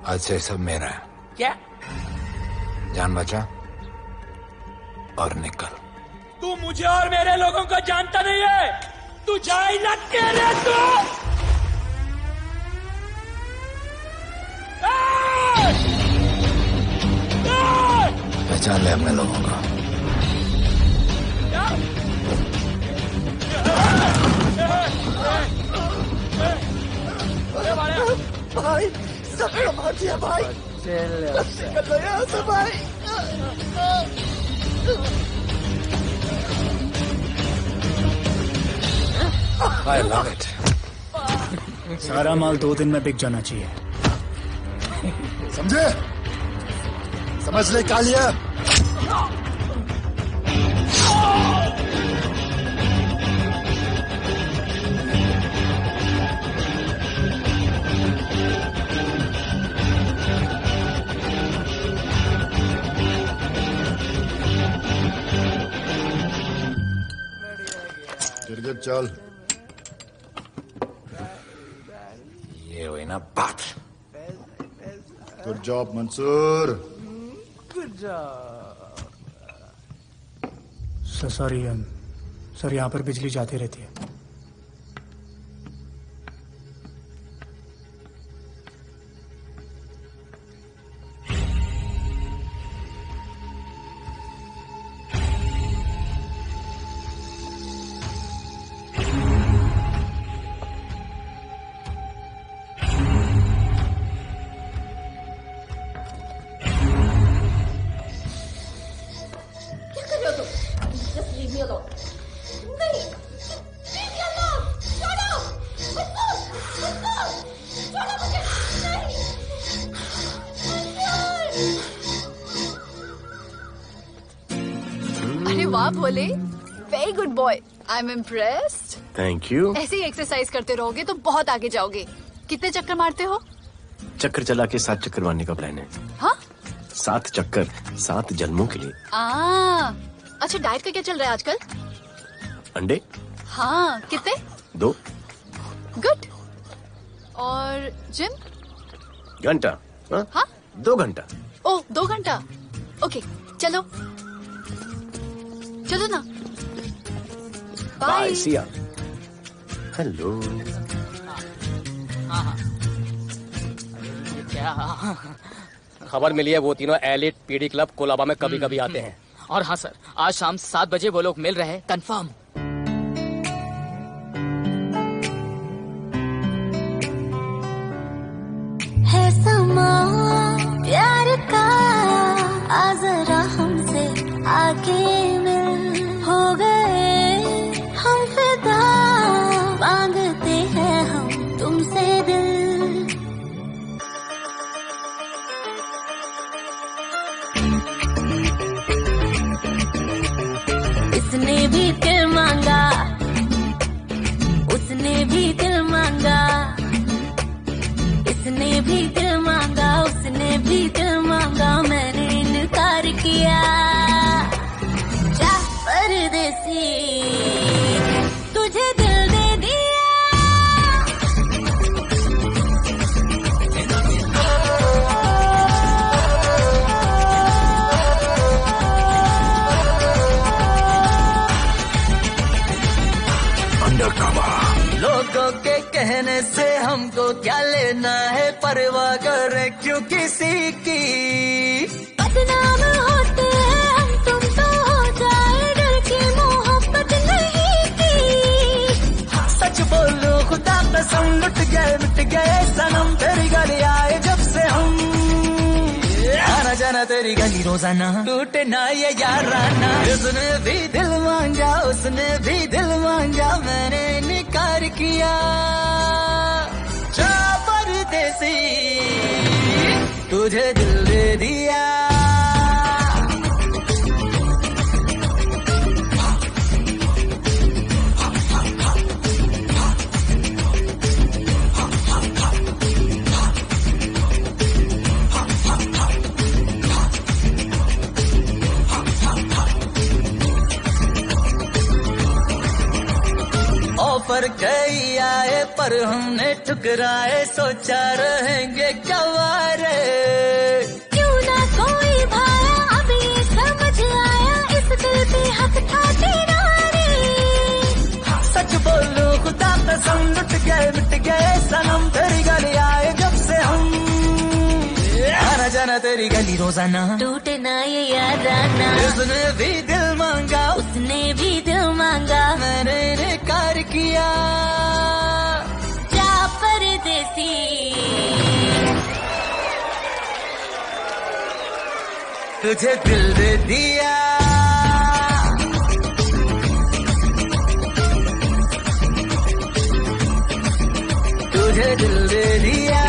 आज से सब मेरा है।
क्या?
जान बचा और निकल।
तू मुझे और मेरे लोगों को जानता नहीं है। तू जाए ना तेरे तू।
पहचान ले अपने लोगों को।
भाई सबको मार दिया भाई। निकल लो यहाँ से भाई।
I love it.
सारा माल 2 दिन में बिक जाना चाहिए।
समझे? समझ ले कालिया। गिरगिट चल।
ये हुई ना बात।
Good job Mansoor.
Sorry sir, यहाँ पर बिजली जाती रहती है।
वाह Bhole, very good boy, I am impressed.
Thank you.
ऐसे ही एक्सरसाइज करते रहोगे तो बहुत आगे जाओगे। कितने चक्कर मारते हो?
चक्कर चला के 7 चक्कर मारने का प्लान है।
हाँ?
7 चक्कर 7 जन्मों के लिए।
अच्छा, डाइट का क्या चल रहा है आजकल?
अंडे?
हाँ, कितने?
2।
गुड। और जिम?
घंटा।
हाँ?
2 घंटा।
ओह, 2 घंटा। ओके, चलो चलो ना।
बाय, सी या। हेलो।
क्या खबर मिली है? वो तीनों एलिट पीडी क्लब कोलाबा में कभी कभी आते हैं।
और हाँ सर, आज शाम 7 बजे वो लोग मिल रहे हैं, कंफर्म।
है समा प्यार का, आ जरा हमसे आके मिल, हो गए हम फिदा, मांगते हैं हम तुमसे दिल। इसने भी दिल मांगा, उसने भी दिल मांगा, इसने भी दिल मांगा, उसने भी दिल मांगा, मैंने इनकार किया। जा परदेसी, तुझे दिल दे दिया।
लोगों के कहने से हमको क्या लेना है, परवाह करे क्यों किसी की।
बदनाम होते हैं हम, तुम तो हो जाए, डर की मोहब्बत नहीं की।
सच बोलो खुदा कसम, लुट गए मिट गए सनम, तेरी गली आए जब से हम। आना जाना तेरी गली रोजाना, टूटे ना ये याराना। उसने भी दिल मांगा, उसने भी दिल मांगा, मैंने इनकार किया, जा परदेसी तुझे दिल दे दिया। ऑफर कई आए पर हमने ठुकराए, सोचा रहेंगे क्या वारे।
क्यों ना कोई भाया, अब ये समझ आया, इस दिल पे हक था तेरा रे।
सच बोलो खुदा कसम, लुट गए मिट गए सनम, तेरी गली आए जब से हम, आना जाना तेरी गली रोजाना,
टूटे ना ये याराना।
उसने भी दिल मांगा,
उसने भी दिल मांगा,
मैंने इनकार किया,
जा परदेसी
तुझे दिल दे दिया। तुझे दिल दे दिया।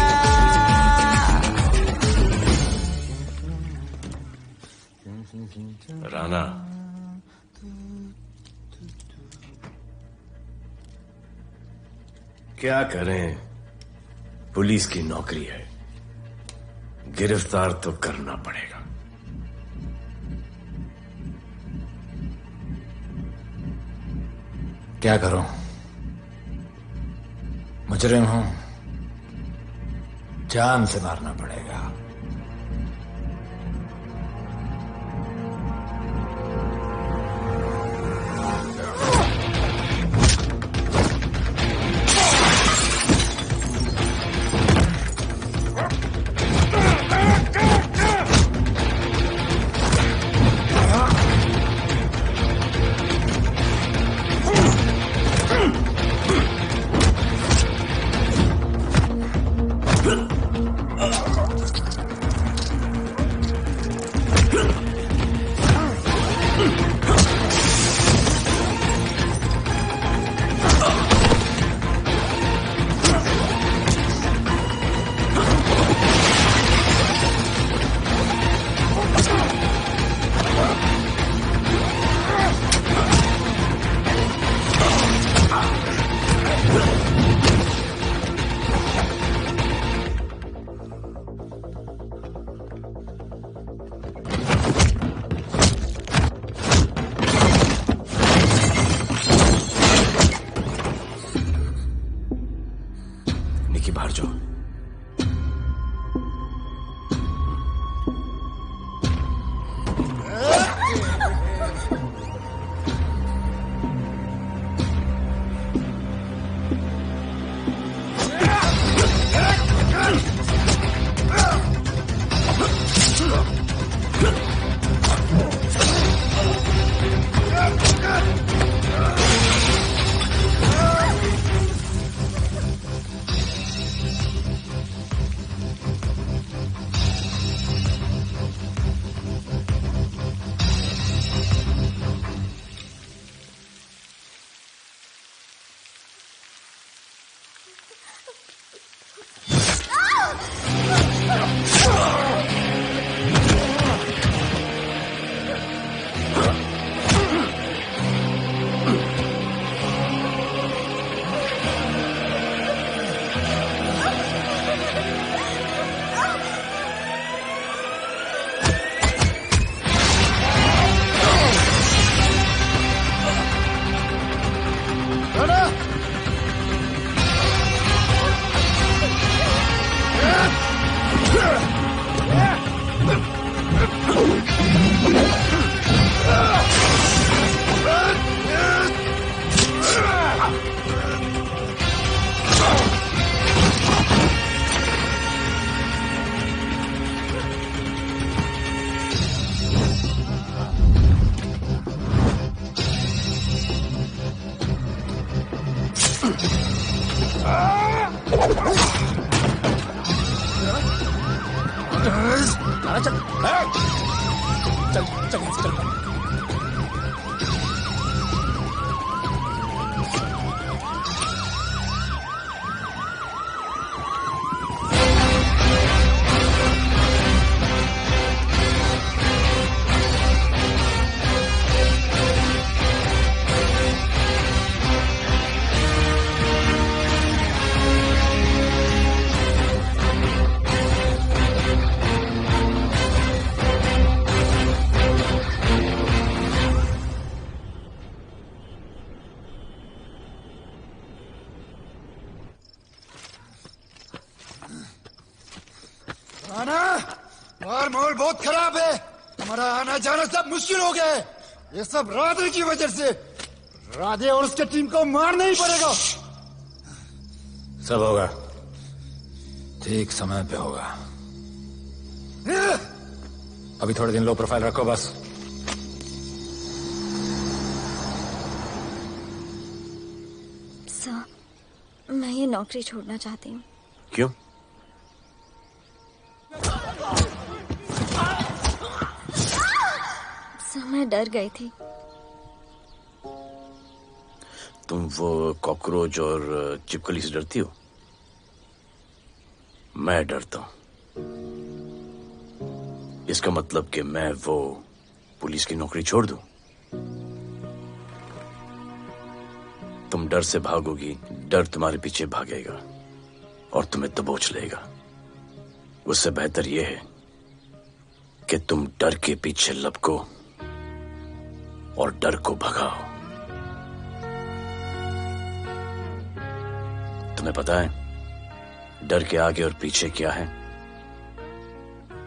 राणा, क्या करें, पुलिस की नौकरी है, गिरफ्तार तो करना पड़ेगा।
क्या करूं, मुजरिम हूं, जान से मारना पड़ेगा।
बाहर जाओ।
आना और माहौल बहुत खराब है। हमारा आना जाना सब मुश्किल हो गया है। ये सब राधे की वजह से। राधे और उसके टीम को मारना ही पड़ेगा।
सब होगा, ठीक समय पे होगा। अभी थोड़े दिन लो प्रोफाइल रखो बस।
सर, मैं ये नौकरी छोड़ना चाहती हूँ।
क्यों?
सर, मैं डर गई थी।
तुम वो कॉकरोच और चिपकली से डरती हो? मैं डरता हूं। इसका मतलब कि मैं वो पुलिस की नौकरी छोड़ दूं? तुम डर से भागोगी, डर तुम्हारे पीछे भागेगा और तुम्हें दबोच लेगा। उससे बेहतर यह है कि तुम डर के पीछे लपको और डर को भगाओ। तुम्हें पता है डर के आगे और पीछे क्या है?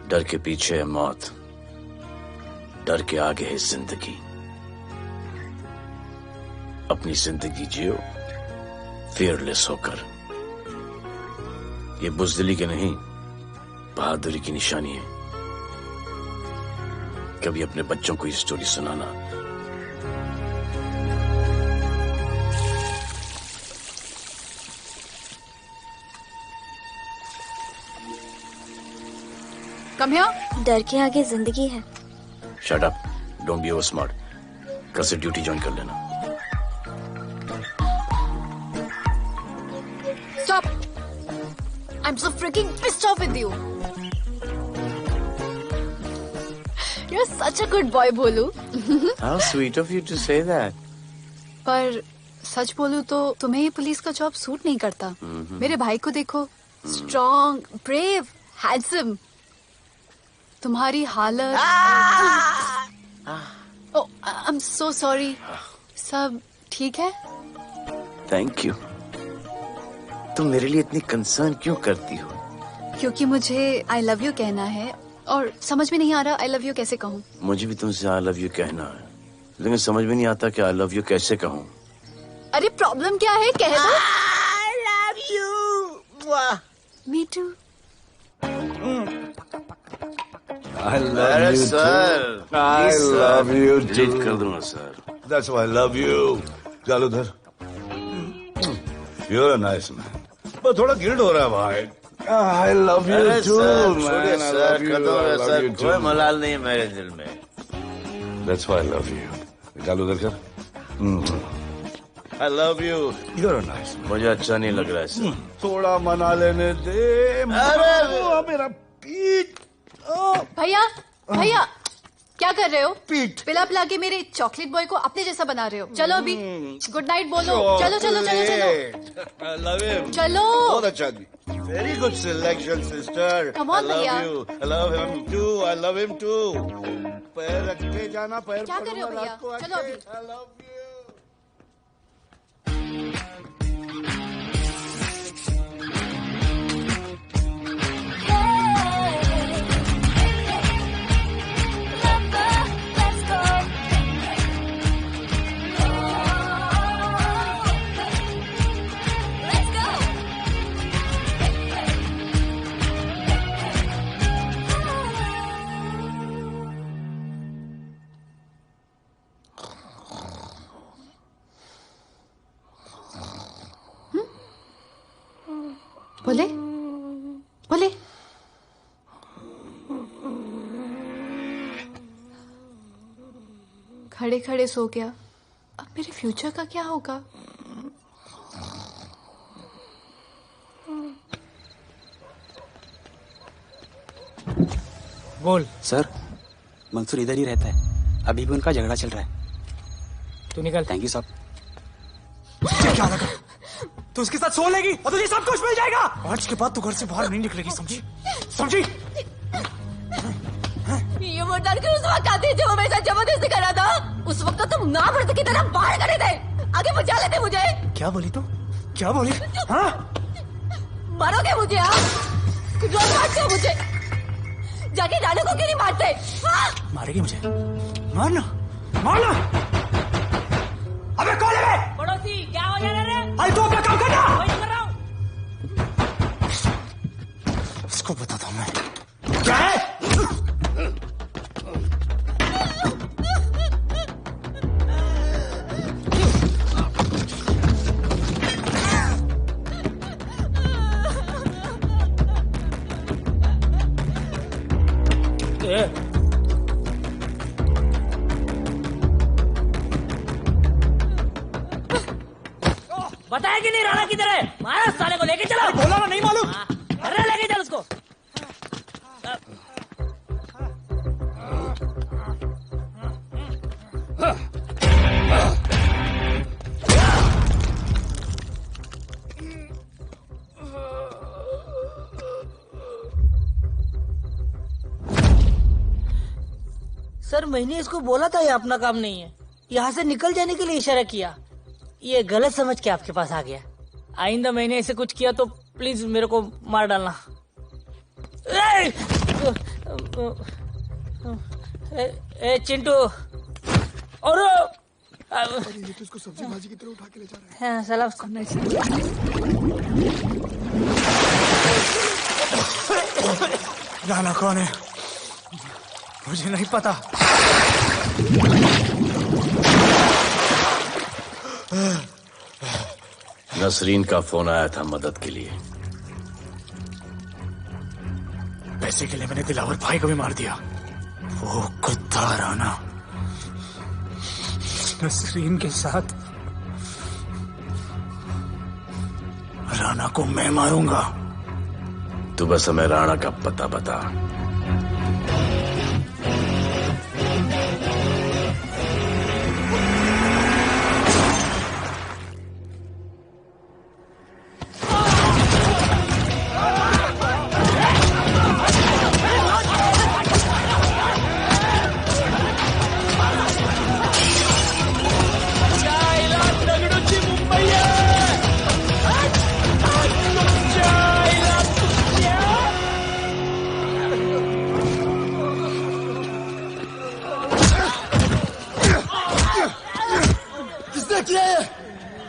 डर के पीछे है मौत, डर के आगे है जिंदगी। अपनी जिंदगी जियो फियरलेस होकर। ये बुज़दिली की नहीं, बहादुरी की निशानी है। कभी अपने बच्चों को ये स्टोरी सुनाना।
Come here.
डर के आगे जिंदगी है।
Shut up, don't be over smart. कल से ड्यूटी ज्वाइन कर लेना।
Stop! I'm so freaking pissed off with you. You're such a good boy, बोलू।
How sweet of you to say that.
पर सच बोलूं तो तुम्हें ये पुलिस का जॉब सूट नहीं करता। मेरे भाई को देखो, स्ट्रॉन्ग, ब्रेव, हैंडसम। तुम्हारी हालत। ओह, आई एम सो सॉरी। सब ठीक है?
Thank you. तुम मेरे लिए इतनी कंसर्न क्यों करती हो?
क्योंकि मुझे आई लव यू कहना है और समझ में नहीं आ रहा आई लव यू कैसे कहूँ।
मुझे भी तुमसे आई लव यू कहना है, लेकिन समझ में नहीं आता कि आई लव यू कैसे कहूँ।
अरे प्रॉब्लम क्या है, कह दो।
I love you.
Me too.
I love you too. I love you too.
Delete कर दूंगा sir.
That's why I love you. चल उधर। You're a nice man. पर थोड़ा गिल्ड हो रहा है भाई। I love you too, man. I love you. I love you too.
कोई मलाल नहीं है मेरे दिल में।
That's why I love you. निकाल उधर कर।
I love you.
You're a nice man.
मुझे अच्छा नहीं लग रहा है सर।
थोड़ा मना लेने दे। मेरा पीठ।
भैया, भैया, क्या कर रहे हो? पीठ पिला पिला के मेरे चॉकलेट बॉय को अपने जैसा बना रहे हो। चलो अभी गुड नाइट बोलो। चलो चलो चलो चलो।
I love him.
चलो।
बहुत अच्छा आदमी। Very good selection, sister.
Come on,
I love
भैया।
you. I love him too. I love him too. पैर रख के जाना, पैर
क्या कर रहे हो भैया? चलो अभी।
I love you.
बोले बोले। खड़े खड़े सो गया। अब मेरे फ्यूचर का क्या होगा?
बोल।
सर, मंसूर इधर ही रहता है। अभी भी उनका झगड़ा चल रहा है।
तू निकल।
थैंक यू साहब।
क्या लगा? तू उसके साथ सो लेगी और तुझे सब कुछ मिल जाएगा। आज के बाद तू घर से बाहर नहीं निकलेगी, समझी? समझी?
ये वो डर के उस वक्त आती जो मेरे साथ जबरदस्ती कर रहा था। उस वक्त तुम ना भरते की तरह बाहर करे थे, आगे बचा लेते मुझे।
क्या बोली तू? क्या बोली? हाँ?
मारोगे मुझे? आप कुछ और मारते हो मुझे। जाके राणा को क्यों नहीं मारते? हाँ?
मारेगी मुझे? मारना, मारना। अबे कौन है?
पड़ोसी क्या हो जा रहा है?
अरे तू अपना काम करना।
वही कर रहा हूँ।
इसको बताता हूँ मैं। क्या है?
बताया कि नहीं राणा किधर है? मारा साले को, लेके चलो।
बोला ना, नहीं मालूम।
अरे लेके चल उसको।
सर मैंने इसको बोला था ये अपना काम नहीं है, यहाँ से निकल जाने के लिए इशारा किया, ये गलत समझ के आपके पास आ गया।
आइंदा मैंने ऐसे कुछ किया तो प्लीज मेरे को मार डालना। ए चिंटू और
ये तो इसको सब्जी भाजी की तरह उठा के ले जा रहा है।
हाँ साला उसको
राणा कौन है मुझे नहीं पता।
नसरीन का फोन आया था मदद के लिए।
पैसे के लिए मैंने दिलावर भाई को भी मार दिया। वो कुत्ता राणा नसरीन के साथ। राणा को मैं मारूंगा।
तू बस हमें राणा का पता बता।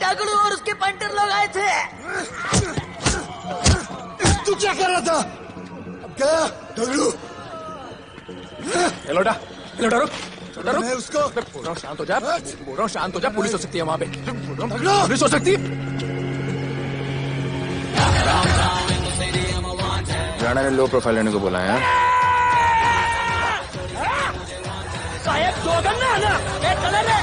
दगड़ू और उसके पंटर लोग आए थे।
तू क्या कर रहा था? अब गया दगड़ू।
लोटा लोटा रुक रुक।
मैं उसको
बोल रहा हूँ शांत हो जा। बोल रहा हूँ शांत हो जा। पुलिस हो सकती है वहाँ पे। पुलिस हो सकती है।
राणा ने लो प्रोफाइल लेने को बोला है।
साहेब जोगन ना ना ये कलर है।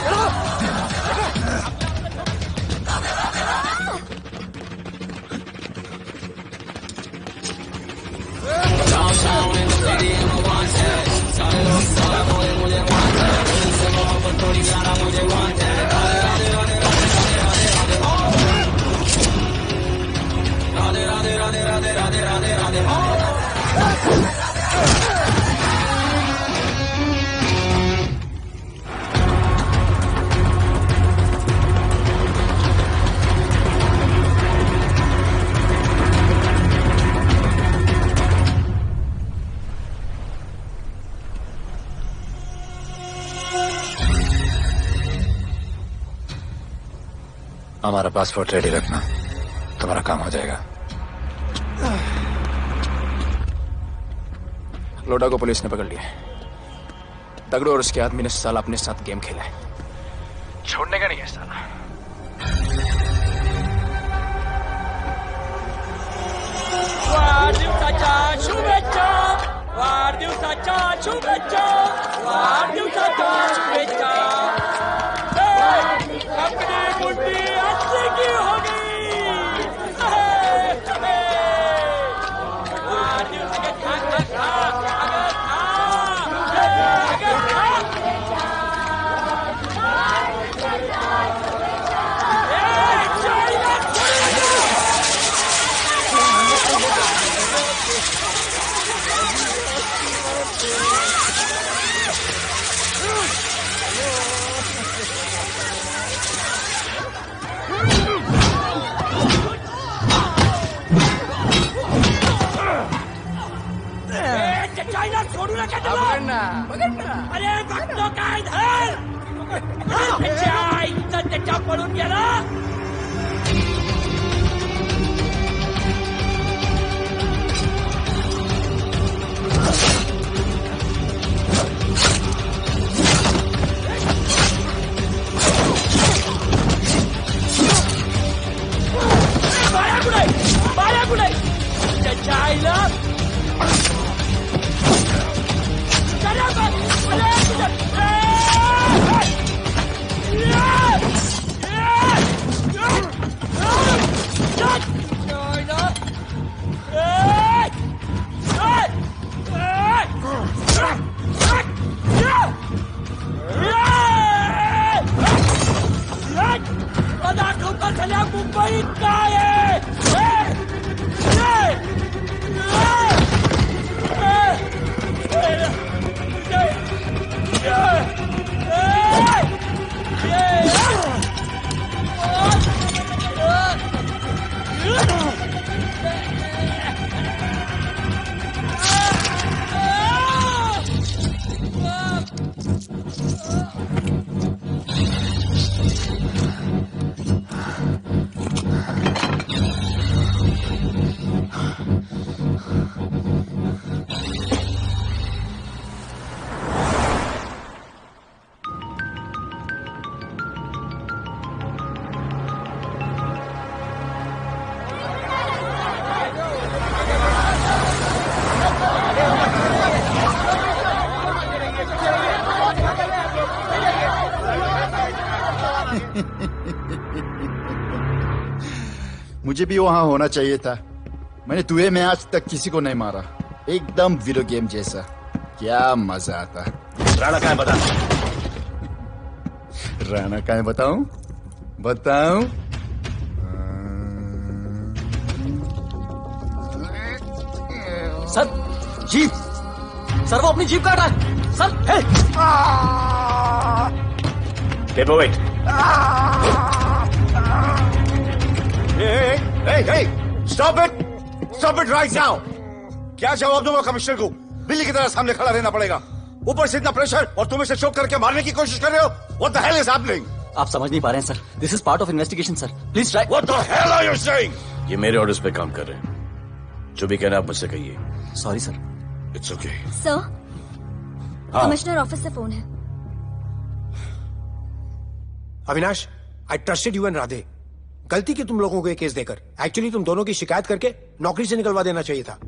हमारा पासपोर्ट रेडी रखना, तुम्हारा काम हो जाएगा।
लोडा को पुलिस ने पकड़ लिया। दगड़ू और उसके आदमी ने साला अपने साथ गेम खेला है। छोड़ने का नहीं है साला।
वाढदिवसाच्या शुभेच्छा, वाढदिवसाच्या शुभेच्छा, वाढदिवसाच्या शुभेच्छा। अपनी मुट्ठी अच्छी की होगी। वाढदिवस के खा खा खा अगर खा पकड़ना पकड़ना। अरे भक्तों का इधर अच्छा पडून गेला। बाया कुठे त्याच्या आईला दाखवता झाल्या मुंबईत काय
मुझे भी वहां होना चाहिए था। मैंने तुझे में आज तक किसी को नहीं मारा। एकदम वीडियो गेम जैसा। क्या मजा आता।
राणा कहाँ है बता।
राणा कहाँ है बताऊं? बताऊं?
सर जीप सर वो अपनी जीप काट रहा है sir.
Wait
Hey, stop it right now! क्या जवाब दूंगा कमिश्नर को? बिल्ली की तरह सामने खड़ा रहना पड़ेगा। ऊपर से इतना प्रेशर और तुम इसे चोक करके मारने की कोशिश कर रहे हो। What the hell is happening?
आप समझ नहीं पा रहे हैं sir. This is part of investigation sir. Please try.
What the hell are you saying?
ये मेरे ऑर्डर्स पे काम कर रहे हैं। जो भी कहना आप मुझसे कहिए।
Sorry sir.
It's okay.
Sir commissioner office से फोन है।
अविनाश, आई ट्रस्टेड यू एंड राधे। गलती की तुम लोगों को ये केस देकर। एक्चुअली तुम दोनों की शिकायत करके नौकरी से निकलवा देना चाहिए था।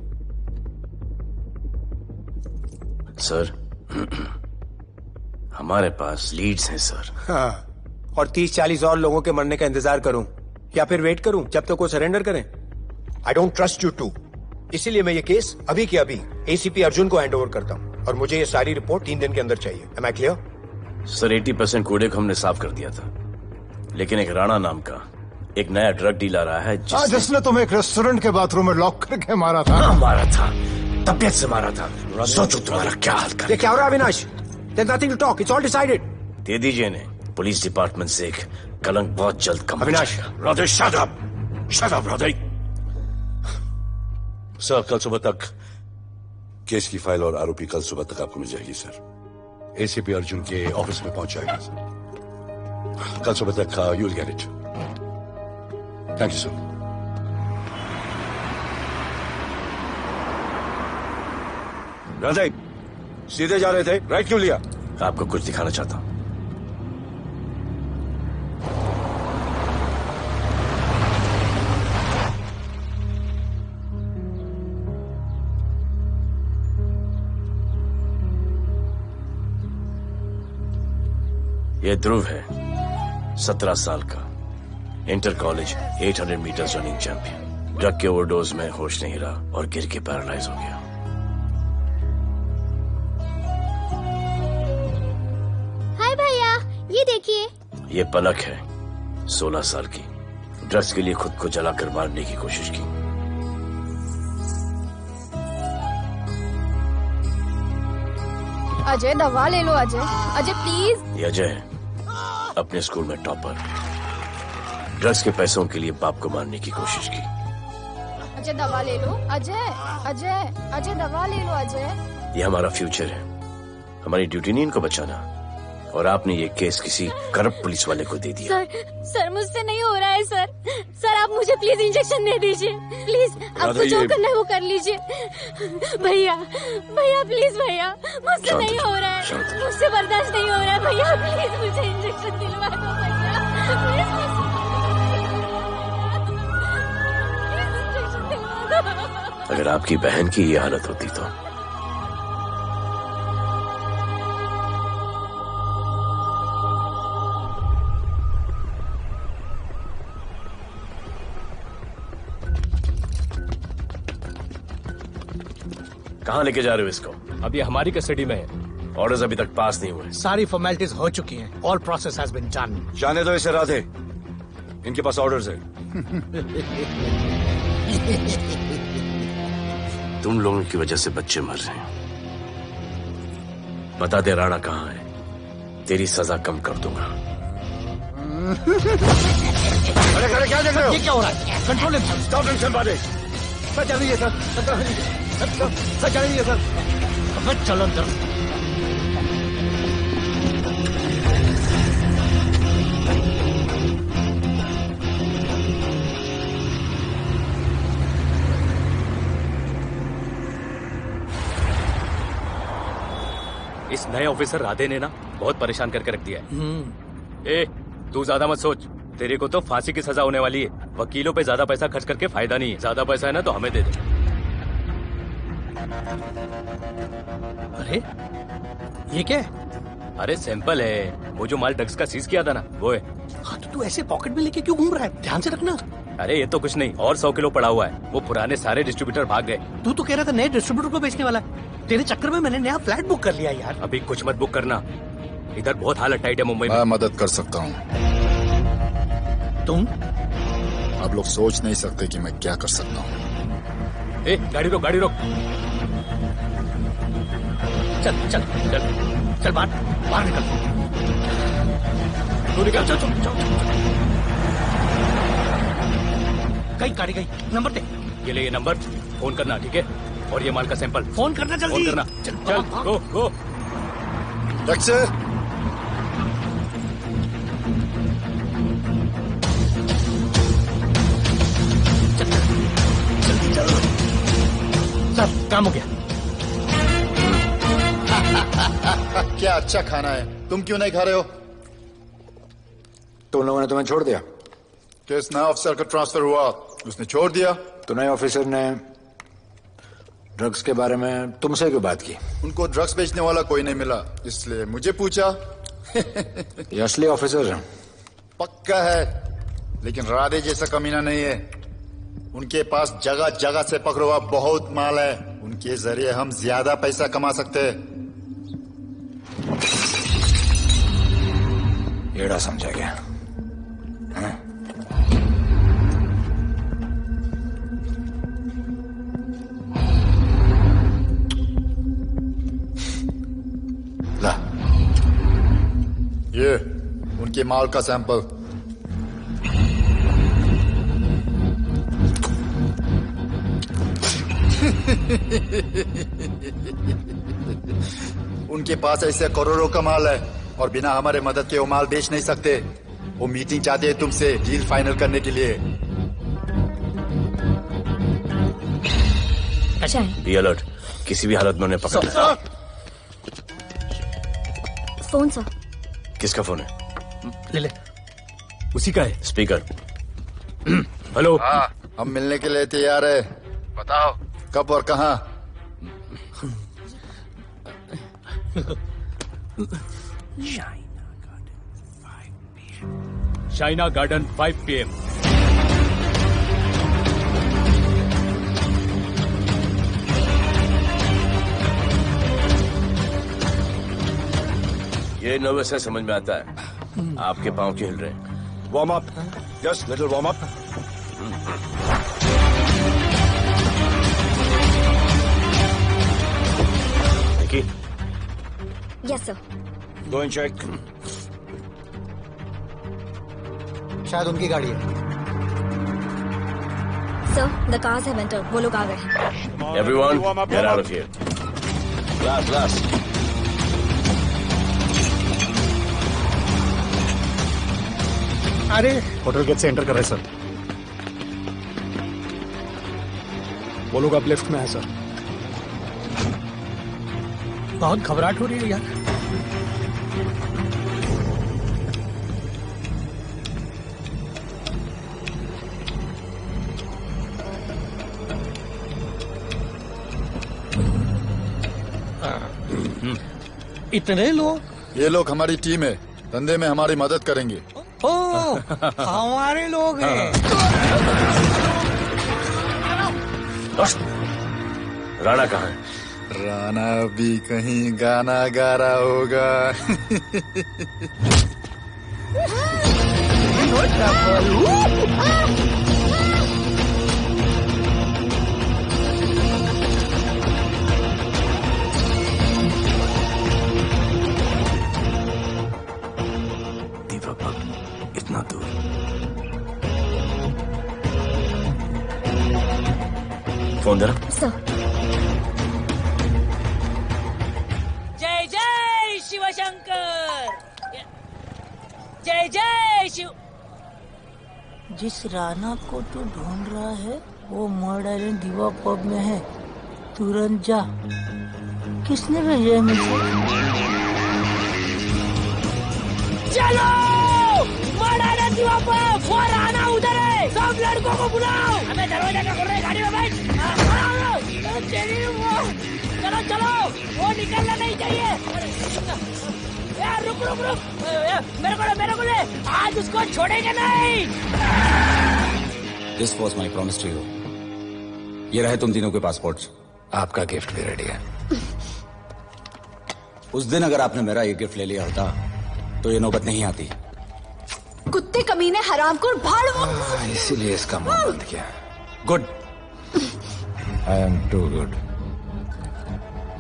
सर हमारे पास लीड्स हैं सर।
हाँ, और 30-40 और लोगों के मरने का इंतजार करूं या फिर वेट करूं जब तक वो सरेंडर करें? I don't trust you too. इसीलिए मैं ये केस अभी के अभी एसीपी अर्जुन को हैंड ओवर करता हूं और मुझे ये सारी रिपोर्ट 3 दिन के अंदर चाहिए। M I clear?
सर 80% कूड़े को हमने साफ कर दिया था, लेकिन एक राणा नाम का एक नया ड्रग डीलर आया है
जिसने तुम्हें एक रेस्टोरेंट के बाथरूम में लॉक करके मारा था।
हाँ, मारा था, तबियत से मारा था। सोचो तुम्हारा क्या हाल कर।
ये क्या हो रहा है Avinash? There's nothing to talk. It's all decided.
दे दीजिए इन्हें। पुलिस डिपार्टमेंट से एक कलंक बहुत जल्द come.
Avinash,
Radhe shut up, Radhe. Sir कल सुबह तक केस की फाइल और आरोपी कल सुबह तक आपको मिल जाएगी सर। एसीपी अर्जुन के ऑफिस में पहुंच जाएगी सर। कल सुबह तक you will get it. Thank you sir. Radhe सीधे जा रहे थे, राइट क्यों लिया?
आपको कुछ दिखाना चाहता हूं। ये ध्रुव है, 17 साल का, inter college 800 metre running champion. Drug के ओवरडोज में होश नहीं रहा और गिर के पैरालाइज हो गया।
हाय भैया, ये देखिए।
ये पलक है, 16 साल की। ड्रग्स के लिए खुद को जलाकर मारने की कोशिश की।
अजय दवा ले लो। अजय, अजय प्लीज।
ये अजय है, अपने स्कूल में टॉपर। ड्रग्स के पैसों के लिए बाप को मारने की कोशिश की।
अजय दवा ले लो। अजय, अजय, अजय दवा ले लो। अजय
ये हमारा फ्यूचर है, हमारी ड्यूटी नहीं इनको बचाना। और आपने ये केस किसी करप्ट पुलिस वाले को दे दिया।
सर मुझसे नहीं हो रहा है सर। सर आप मुझे प्लीज इंजेक्शन दे दीजिए, प्लीज। आपको जो करना है वो कर लीजिए। भैया भैया प्लीज भैया, मुझसे नहीं हो रहा है, मुझसे बर्दाश्त नहीं हो रहा है भैया, प्लीज मुझे इंजेक्शन दिलवा दो भैया, प्लीज।
अगर आपकी बहन की ये हालत होती तो कहाँ लेके जा रहे हो इसको?
अभी हमारी कस्टडी में है।
ऑर्डर्स अभी तक पास नहीं हुए।
सारी फॉर्मेलिटीज हो चुकी हैं। All process has been done.
जाने दो इसे राधे, इनके पास ऑर्डर्स है।
तुम लोगों की वजह से बच्चे मर रहे हैं। बता दे राणा कहाँ है, तेरी सजा कम कर दूंगा।
अरे क्या देख रहे हो?
ये क्या हो रहा है? Control it.
स्टॉप टेंशन बारे।
सर चल रही है सर चल रही है सर। अब चलो अंदर।
इस नए ऑफिसर राधे ने ना बहुत परेशान करके रख दिया है। ए, तू ज्यादा मत सोच, तेरे को तो फांसी की सजा होने वाली है। वकीलों पे ज्यादा पैसा खर्च करके फायदा नहीं है। ज्यादा पैसा है ना तो हमें दे दे।
अरे ये क्या है?
अरे सैंपल है, वो जो माल ड्रग्स का सीज किया था ना वो है।
हाँ तो तू ऐसे पॉकेट में लेके क्यों घूम रहा है? ध्यान से रखना।
अरे ये तो कुछ नहीं, और 100 किलो पड़ा हुआ है। वो पुराने सारे डिस्ट्रीब्यूटर भाग गए।
तू तो कह रहा था नए डिस्ट्रीब्यूटर को बेचने वाला है। तेरे चक्कर में मैंने नया फ्लैट बुक कर लिया यार।
अभी कुछ मत बुक करना, इधर बहुत हालत टाइट है मुंबई में।
मैं मदद कर सकता हूँ।
तुम?
आप लोग सोच नहीं सकते कि मैं क्या कर सकता हूँ।
ए, गाड़ी रोक, गाड़ी रोक।
चल चल चल चल बाहर निकल।
तू निकल।
चल चल चल। कहीं गाड़ी गई, नंबर दे।
ये ले ये नंबर, फोन करना ठीक है? और ये माल का सैंपल
फोन करना जल्दी।
फोन करना। चल चल गो गो।
टैक्सी।
सर काम हो गया।
क्या अच्छा खाना है, तुम क्यों नहीं खा रहे हो?
तो उन लोगों ने तुम्हें छोड़ दिया?
केस नया ऑफिसर का ट्रांसफर हुआ, उसने छोड़ दिया।
तो नए ऑफिसर ने ड्रग्स के बारे में तुमसे क्यों बात की?
उनको ड्रग्स बेचने वाला कोई नहीं मिला, इसलिए मुझे पूछा।
ये असली ऑफिसर है?
पक्का है, लेकिन राधे जैसा कमीना नहीं है। उनके पास जगह जगह से पकड़ा हुआ बहुत माल है, उनके जरिए हम ज्यादा पैसा कमा सकते हैं।
एड़ा समझा गया? हाँ?
ला, ये उनके माल का सैंपल। उनके पास ऐसे करोड़ों का माल है और बिना हमारे मदद के वो माल बेच नहीं सकते। वो मीटिंग चाहते हैं तुमसे डील फाइनल करने के लिए।
बी अलर्ट, किसी भी हालत में उन्हें पकड़ना।
Phone sir.
किसका फोन है?
ले ले,
उसी का है।
स्पीकर।
हेलो।
हाँ, हम मिलने के लिए तैयार है, बताओ कब और कहाँ?
Shaina garden 5 PM।
ये नर्वस है, समझ में आता है। आपके पांव क्यों हिल रहे हैं?
Warm up, just little warm up.
Nikki.
Yes sir.
Go and check.
शायद उनकी गाड़ी है।
Sir the cars have entered, वो लोग आ गए हैं।
Everyone, get out of here.
Glass glass.
अरे होटल गेट से एंटर कर रहे सर। वो लोग अब लेफ्ट में है सर। बहुत घबराहट हो रही है यार।
इतने लोग?
ये लोग हमारी टीम है, धंधे में हमारी मदद करेंगे।
ओ, हमारे लोग हैं।
राणा कहाँ है?
राणा भी कहीं गाना गा रहा होगा।
इतना दूर। फोन दे रहा।
जय जय शिवशंकर, जय जय शिव। जिस राणा को तू ढूंढ रहा है वो मर्ड आइलैंड दीवा पब में है, तुरंत जा। किसने भेजा है मुझे? चलो मर्ड आइलैंड दीवा पब, वो राणा उधर है, सब लड़कों को बुलाओ। हमें दरवाजा का खोल रहे, गाड़ी में बैठ। चलो चलो, वो निकलना नहीं चाहिए। यार रुक रुक रुक, मेरे को ले, आज उसको छोड़ेंगे नहीं।
This was my promise to you. ये रहे तुम तीनों के पासपोर्ट्स।
आपका गिफ्ट भी रेडी है।
उस दिन अगर आपने मेरा ये गिफ्ट ले लिया होता तो ये नौबत नहीं आती।
कुत्ते कमीने हरामखोर भाड़ू।
इसीलिए इसका मुंह बंद किया।
Good.
I am too good.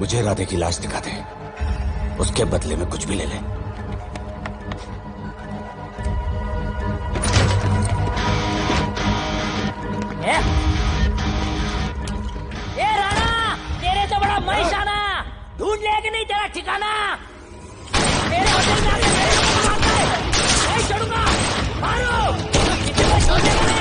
मुझे राधे की लाश दिखा दे, उसके बदले में कुछ भी ले ले।
ए राणा, तेरे तो बड़ा मैशाना, ढूंढ ले कि नहीं तेरा ठिकाना। तेरे होटल में आके मेरे को मारता है, नहीं छोड़ूंगा, मारो। किसी को छोड़ेगा नहीं।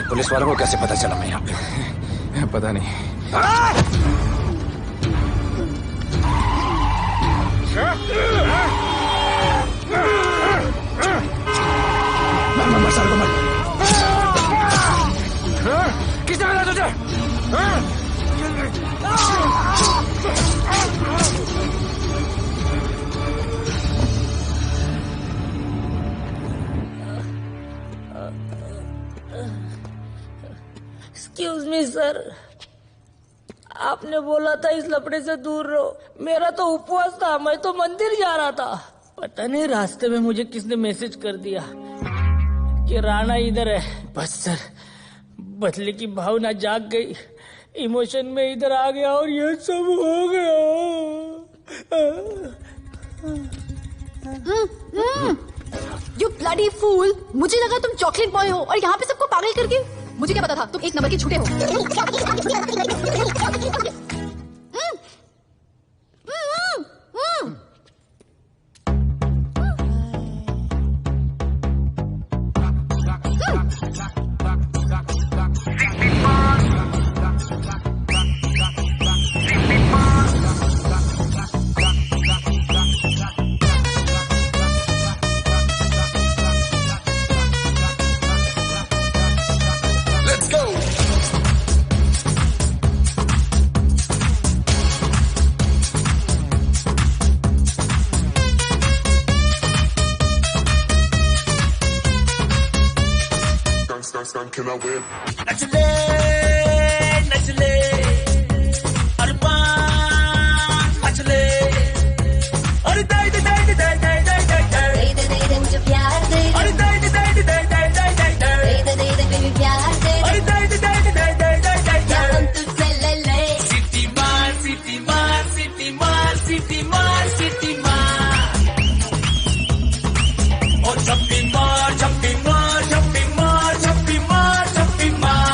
पुलिस वालों को कैसे पता चला मैं यहाँ पे? पता नहीं। मर साल को मर। किसने मिला तुझे?
एक्सक्यूज मी सर, आपने बोला था इस लफड़े से दूर रहो। मेरा तो उपवास था, मैं तो मंदिर जा रहा था। पता नहीं रास्ते में मुझे किसने मैसेज कर दिया कि राणा इधर है। बस सर, बदले की भावना जाग गई, इमोशन में इधर आ गया और ये सब हो गया।
You bloody fool! मुझे लगा तुम चॉकलेट बॉय हो और यहाँ पे सबको पागल करके। मुझे क्या पता था तुम एक नंबर के झूठे हो।
Can I win?
नचले नचले अरमान नचले अरे दाई दाई दाई दाई दाई दाई दाई दाई दाई मुझे प्यार दे अरे दाई दाई दाई दाई दाई दाई दाई दाई दाई बेबी प्यार दे अरे दाई दाई दाई दाई दाई दाई दाई क्या हम तुझसे ले ले सिटी मार सिटी मार सिटी मार सिटी मार सिटी मार और जंपी मार जंपी मार जंपी मार जंपी मार जंपी मार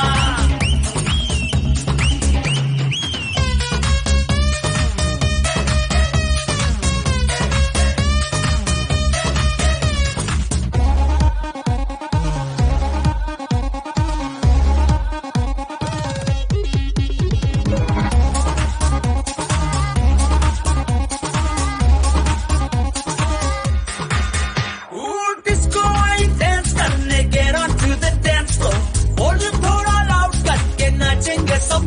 डिस्को आई डांस करने get on to the dance floor volume थोड़ा लाउड करके नाचेंगे सब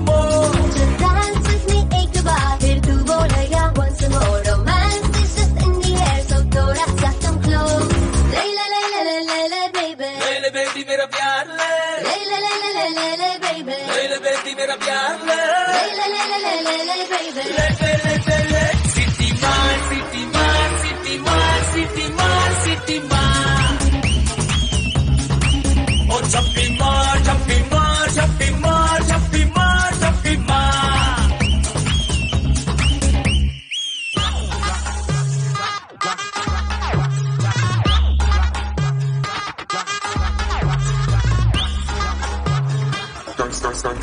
Just dance with me एक बार फिर तू बोलेगा once more romance is just in the air so थोड़ा सा come close ले ले ले ले ले ले ले baby
ले ले बेबी मेरा प्यार ले
ले ले ले ले ले ले ले baby
ले ले बेबी मेरा प्यार ले
ले ले ले ले ले ले ले baby
ले ले ले ले ले सिटी मार सिटी मार सिटी मार सिटी मार सिटी मार और जंपी मार जंपी मार जंपी मार जंपी मार जंपी मार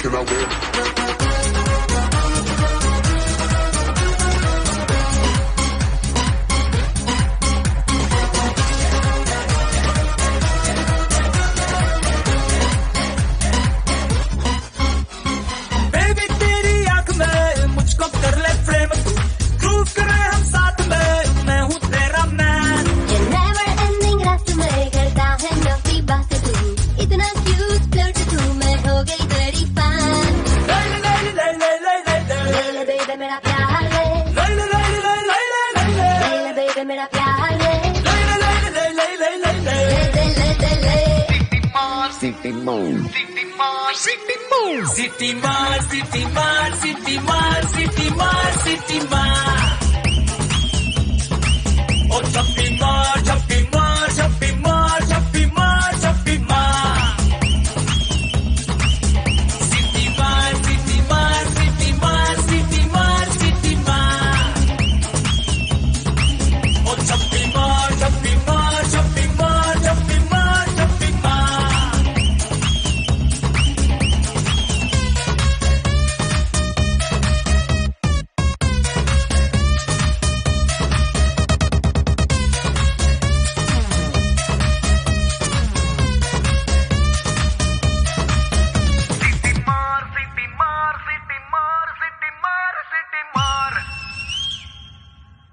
Can I win?
बेबी तेरी आंख में मुझको कर ले फ्रेम तू प्रूव करे हम साथ में मैं हूँ तेरा मैन
ये never ending रात में करता है नफी बातें तू इतना cute flirt तू मैं हो गई तेरी fan
ले ले ले ले ले ले ले ले
ले ले baby मेरा प्यार ले
ले ले ले ले ले ले ले
ले ले baby मेरा प्यार ले
ले ले ले ले ले ले ले
ले ले ले ले
सिटी मार सिटी मार सिटी मार सिटी मार सिटी मार सिटी मार सिटी मार और जंपी मार जंपी मार जंपी मार जंपी मार जंपी मार सिटी मार सिटी मार सिटी मार सिटी मार सिटी मार और जंपी मार जंपी मार जंपी मार जंपी मार जंपी मार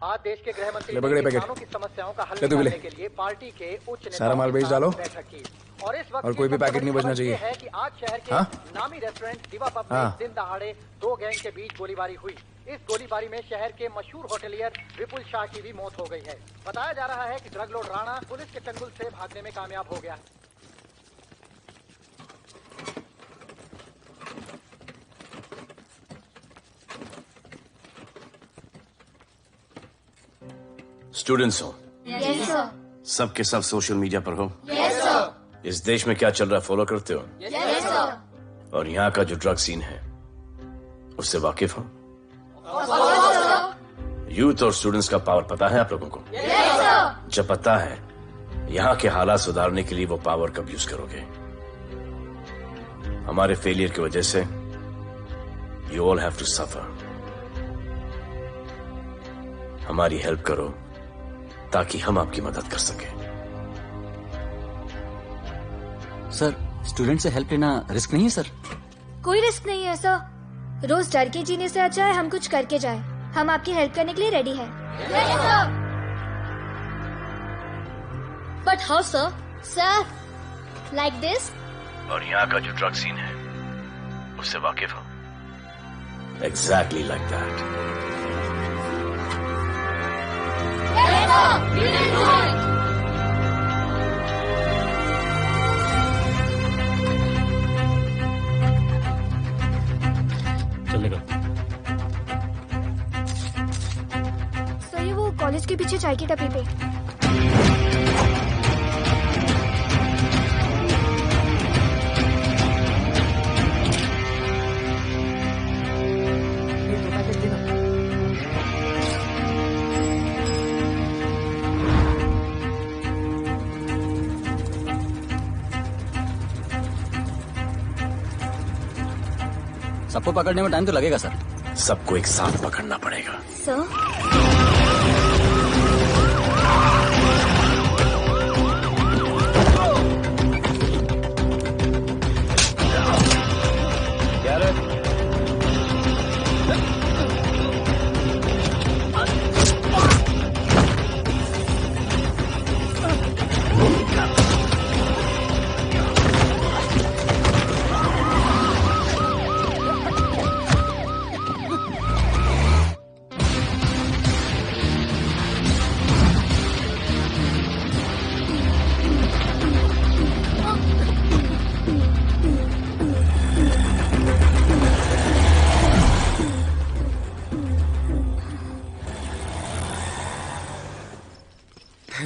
आज देश के गृह मंत्री
ले पकड़े
ने
पैकेट।
किसानों की समस्याओं का हल
ले तू भी ले।
निकालने के लिए पार्टी के उच्च नेताओं
सारा माल
के
बेच
साथ
डालो।
बैठक की। और इस वक्त
और कोई भी पैकेट नहीं बचना चाहिए।
है कि आज शहर के
हाँ?
नामी रेस्टोरेंट दिवा पब में
हाँ।
दिन दहाड़े दो गैंग के बीच गोलीबारी हुई। इस गोलीबारी में शहर के मशहूर होटलियर विपुल शाह की भी मौत हो गई है। बताया जा रहा है कि ड्रग लॉर्ड राणा पुलिस के चंगुल से भागने में कामयाब हो गया।
स्टूडेंट्स हो
Yes sir
सब के सब सोशल मीडिया पर हो
Yes sir
इस देश में क्या चल रहा है फॉलो करते हो
Yes sir
और यहाँ का जो ड्रग सीन है उससे वाकिफ हो? यूथ और स्टूडेंट्स का पावर पता है आप लोगों को? जब पता है, यहाँ के हालात सुधारने के लिए वो पावर कब यूज करोगे? हमारे फेलियर की वजह से you all have to suffer. हमारी हेल्प करो ताकि हम आपकी मदद कर सकें।
सर, स्टूडेंट से हेल्प लेना रिस्क नहीं है सर?
कोई रिस्क नहीं है सर। रोज डर के जीने से अच्छा है हम कुछ करके जाए। हम आपकी हेल्प करने के लिए रेडी हैं।
But how sir?
Sir, like this.
और यहाँ का जो ड्रग सीन है उससे वाकिफ हो? Exactly like that.
चलेगा।
सर, ये वो कॉलेज के पीछे चाय की टपरी पे।
सबको पकड़ने में टाइम तो लगेगा सर।
सबको एक साथ पकड़ना पड़ेगा।
सर,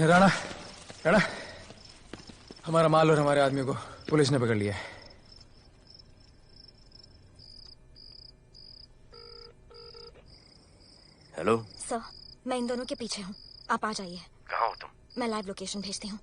राणा, राणा, हमारा माल और हमारे आदमी को पुलिस ने पकड़ लिया है।
हेलो
सर, मैं इन दोनों के पीछे हूँ। आप आ जाइए।
कहाँ हो तुम?
मैं लाइव लोकेशन भेजती हूँ।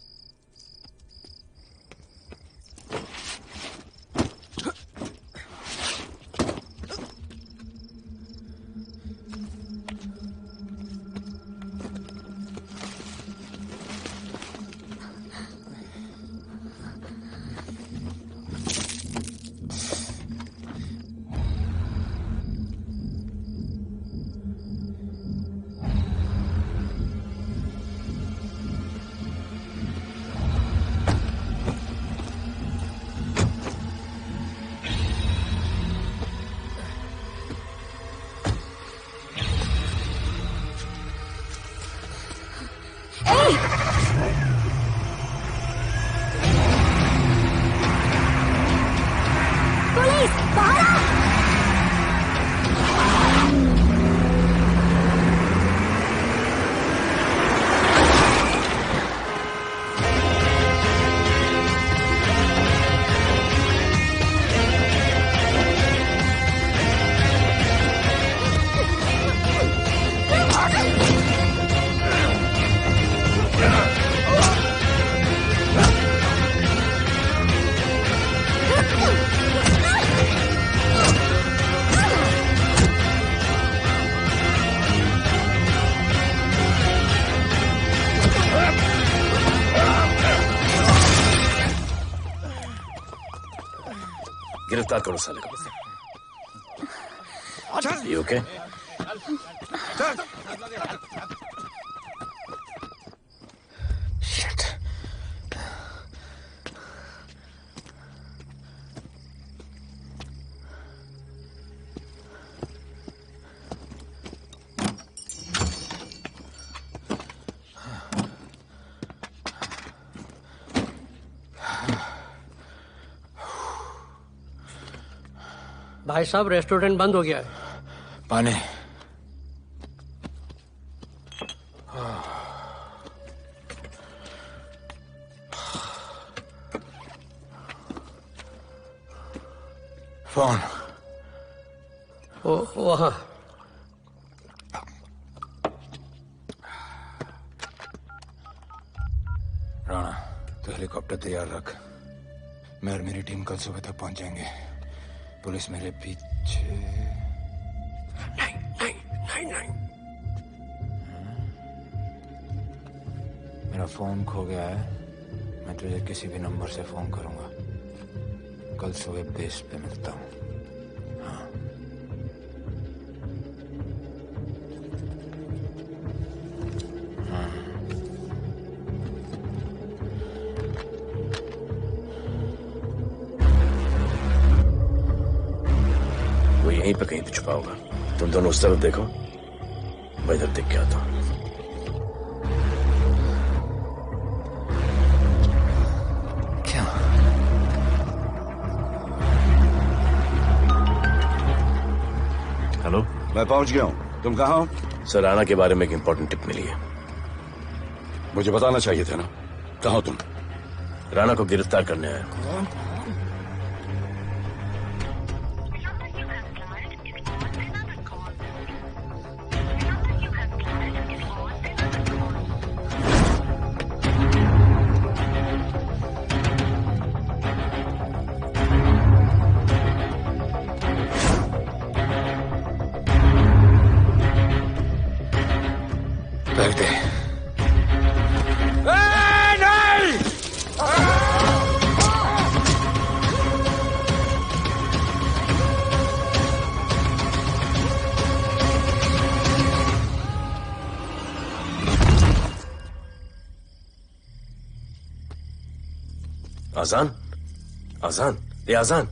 गिरफ्तार करो साले को। You okay? Shit.
भाई साहब, रेस्टोरेंट बंद हो गया है।
पानी।
फोन
वहाँ।
राणा, तो हेलीकॉप्टर तैयार रख। मैं और मेरी टीम कल सुबह तक पहुंच जाएंगे। पुलिस मेरे पीछे
नहीं।
मेरा फोन खो गया है। मैं तुझे किसी भी नंबर से फोन करूंगा। कल सुबह बेस पे मिलता हूँ। हाँ।
वो यहीं पे कहीं पे छुपा होगा। तुम दोनों उस तरफ देखो, मैं इधर देख के आता हूँ। हेलो,
मैं पहुंच गया हूं। तुम कहाँ हो?
सर, राणा के बारे में एक इंपॉर्टेंट टिप मिली है।
मुझे बताना चाहिए था ना। कहाँ हो तुम?
राणा को गिरफ्तार करने आया।
कौन?
बैठ दे।
आजान, आजान, ये आजान।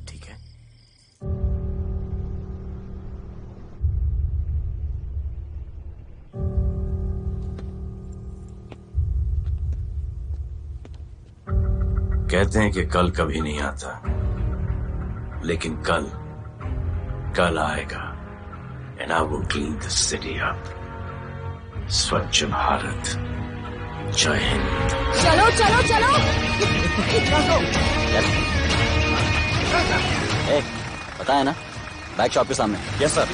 ठीक है। कहते हैं कि कल कभी नहीं आता, लेकिन कल आएगा। And I will clean the city up. स्वच्छ भारत। जय हिंद।
चलो चलो चलो।
पता है ना, बैक शॉप के सामने।
Yes sir.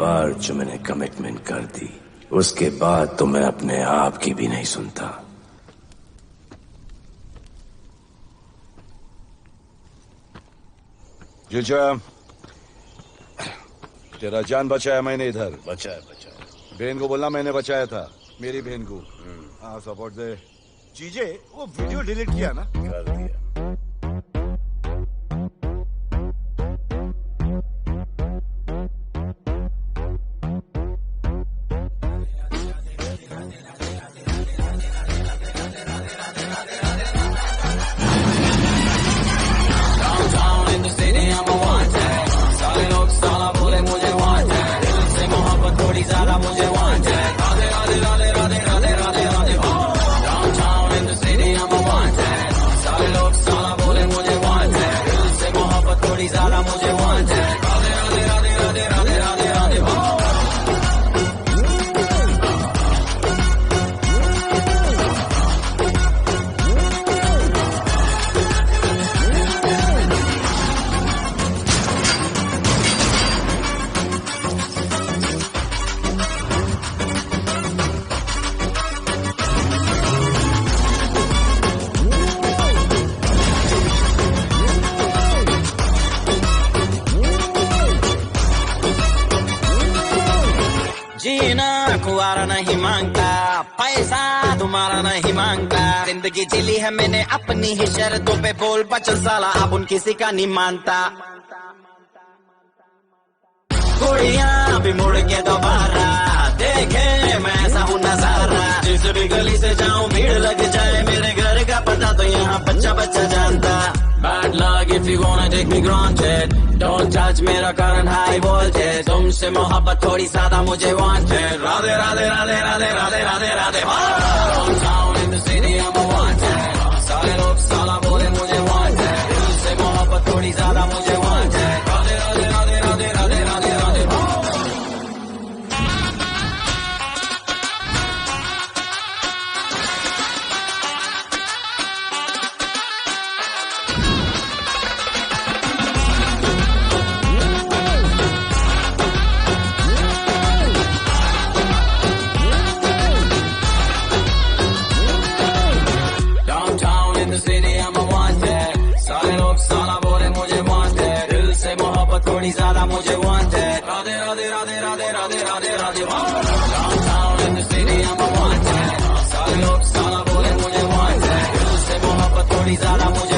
बार जो मैंने कमिटमेंट कर दी, उसके बाद तो मैं अपने आप की भी नहीं सुनता।
जीजा, तेरा जान बचाया मैंने इधर।
बचाया।
बहन को बोलना मैंने बचाया था, मेरी बहन को। हाँ, सपोर्ट दे। जीजे, वो वीडियो डिलीट किया ना?
कर दिया।
नहीं मांगता, पैसा तुम्हारा नहीं मांगता, जिंदगी जिली है मैंने अपनी ही शर्तों पे, बोल बचल साला अब उन किसी का नहीं मानता। कुड़ियां भी मुड़ के दोबारा देखे मैं ऐसा हूँ नजारा, जिस भी गली से जाऊं भीड़ लग जाए, मेरे घर का पता तो यहाँ बच्चा बच्चा जानता। Bad luck if you gonna take me granted, don't touch मेरा current high voltage, तुमसे मोहब्बत थोड़ी ज्यादा मुझे wanted, Radhe Radhe Radhe Radhe Radhe Radhe Radhe. Downtown in the city I'm a wanted, सारे लोग साला बोले मुझे wanted, तुमसे मोहब्बत थोड़ी ज्यादा मुझे wanted, राधे राधे राधे राधे राधे राधे राधे। थोड़ी ज्यादा मुझे wanted, Radhe Radhe Radhe Radhe Radhe Radhe Radhe. Downtown in the city I'm a wanted, सारे लोग साला बोले मुझे wanted, दिल से मोहब्बत थोड़ी ज्यादा मुझे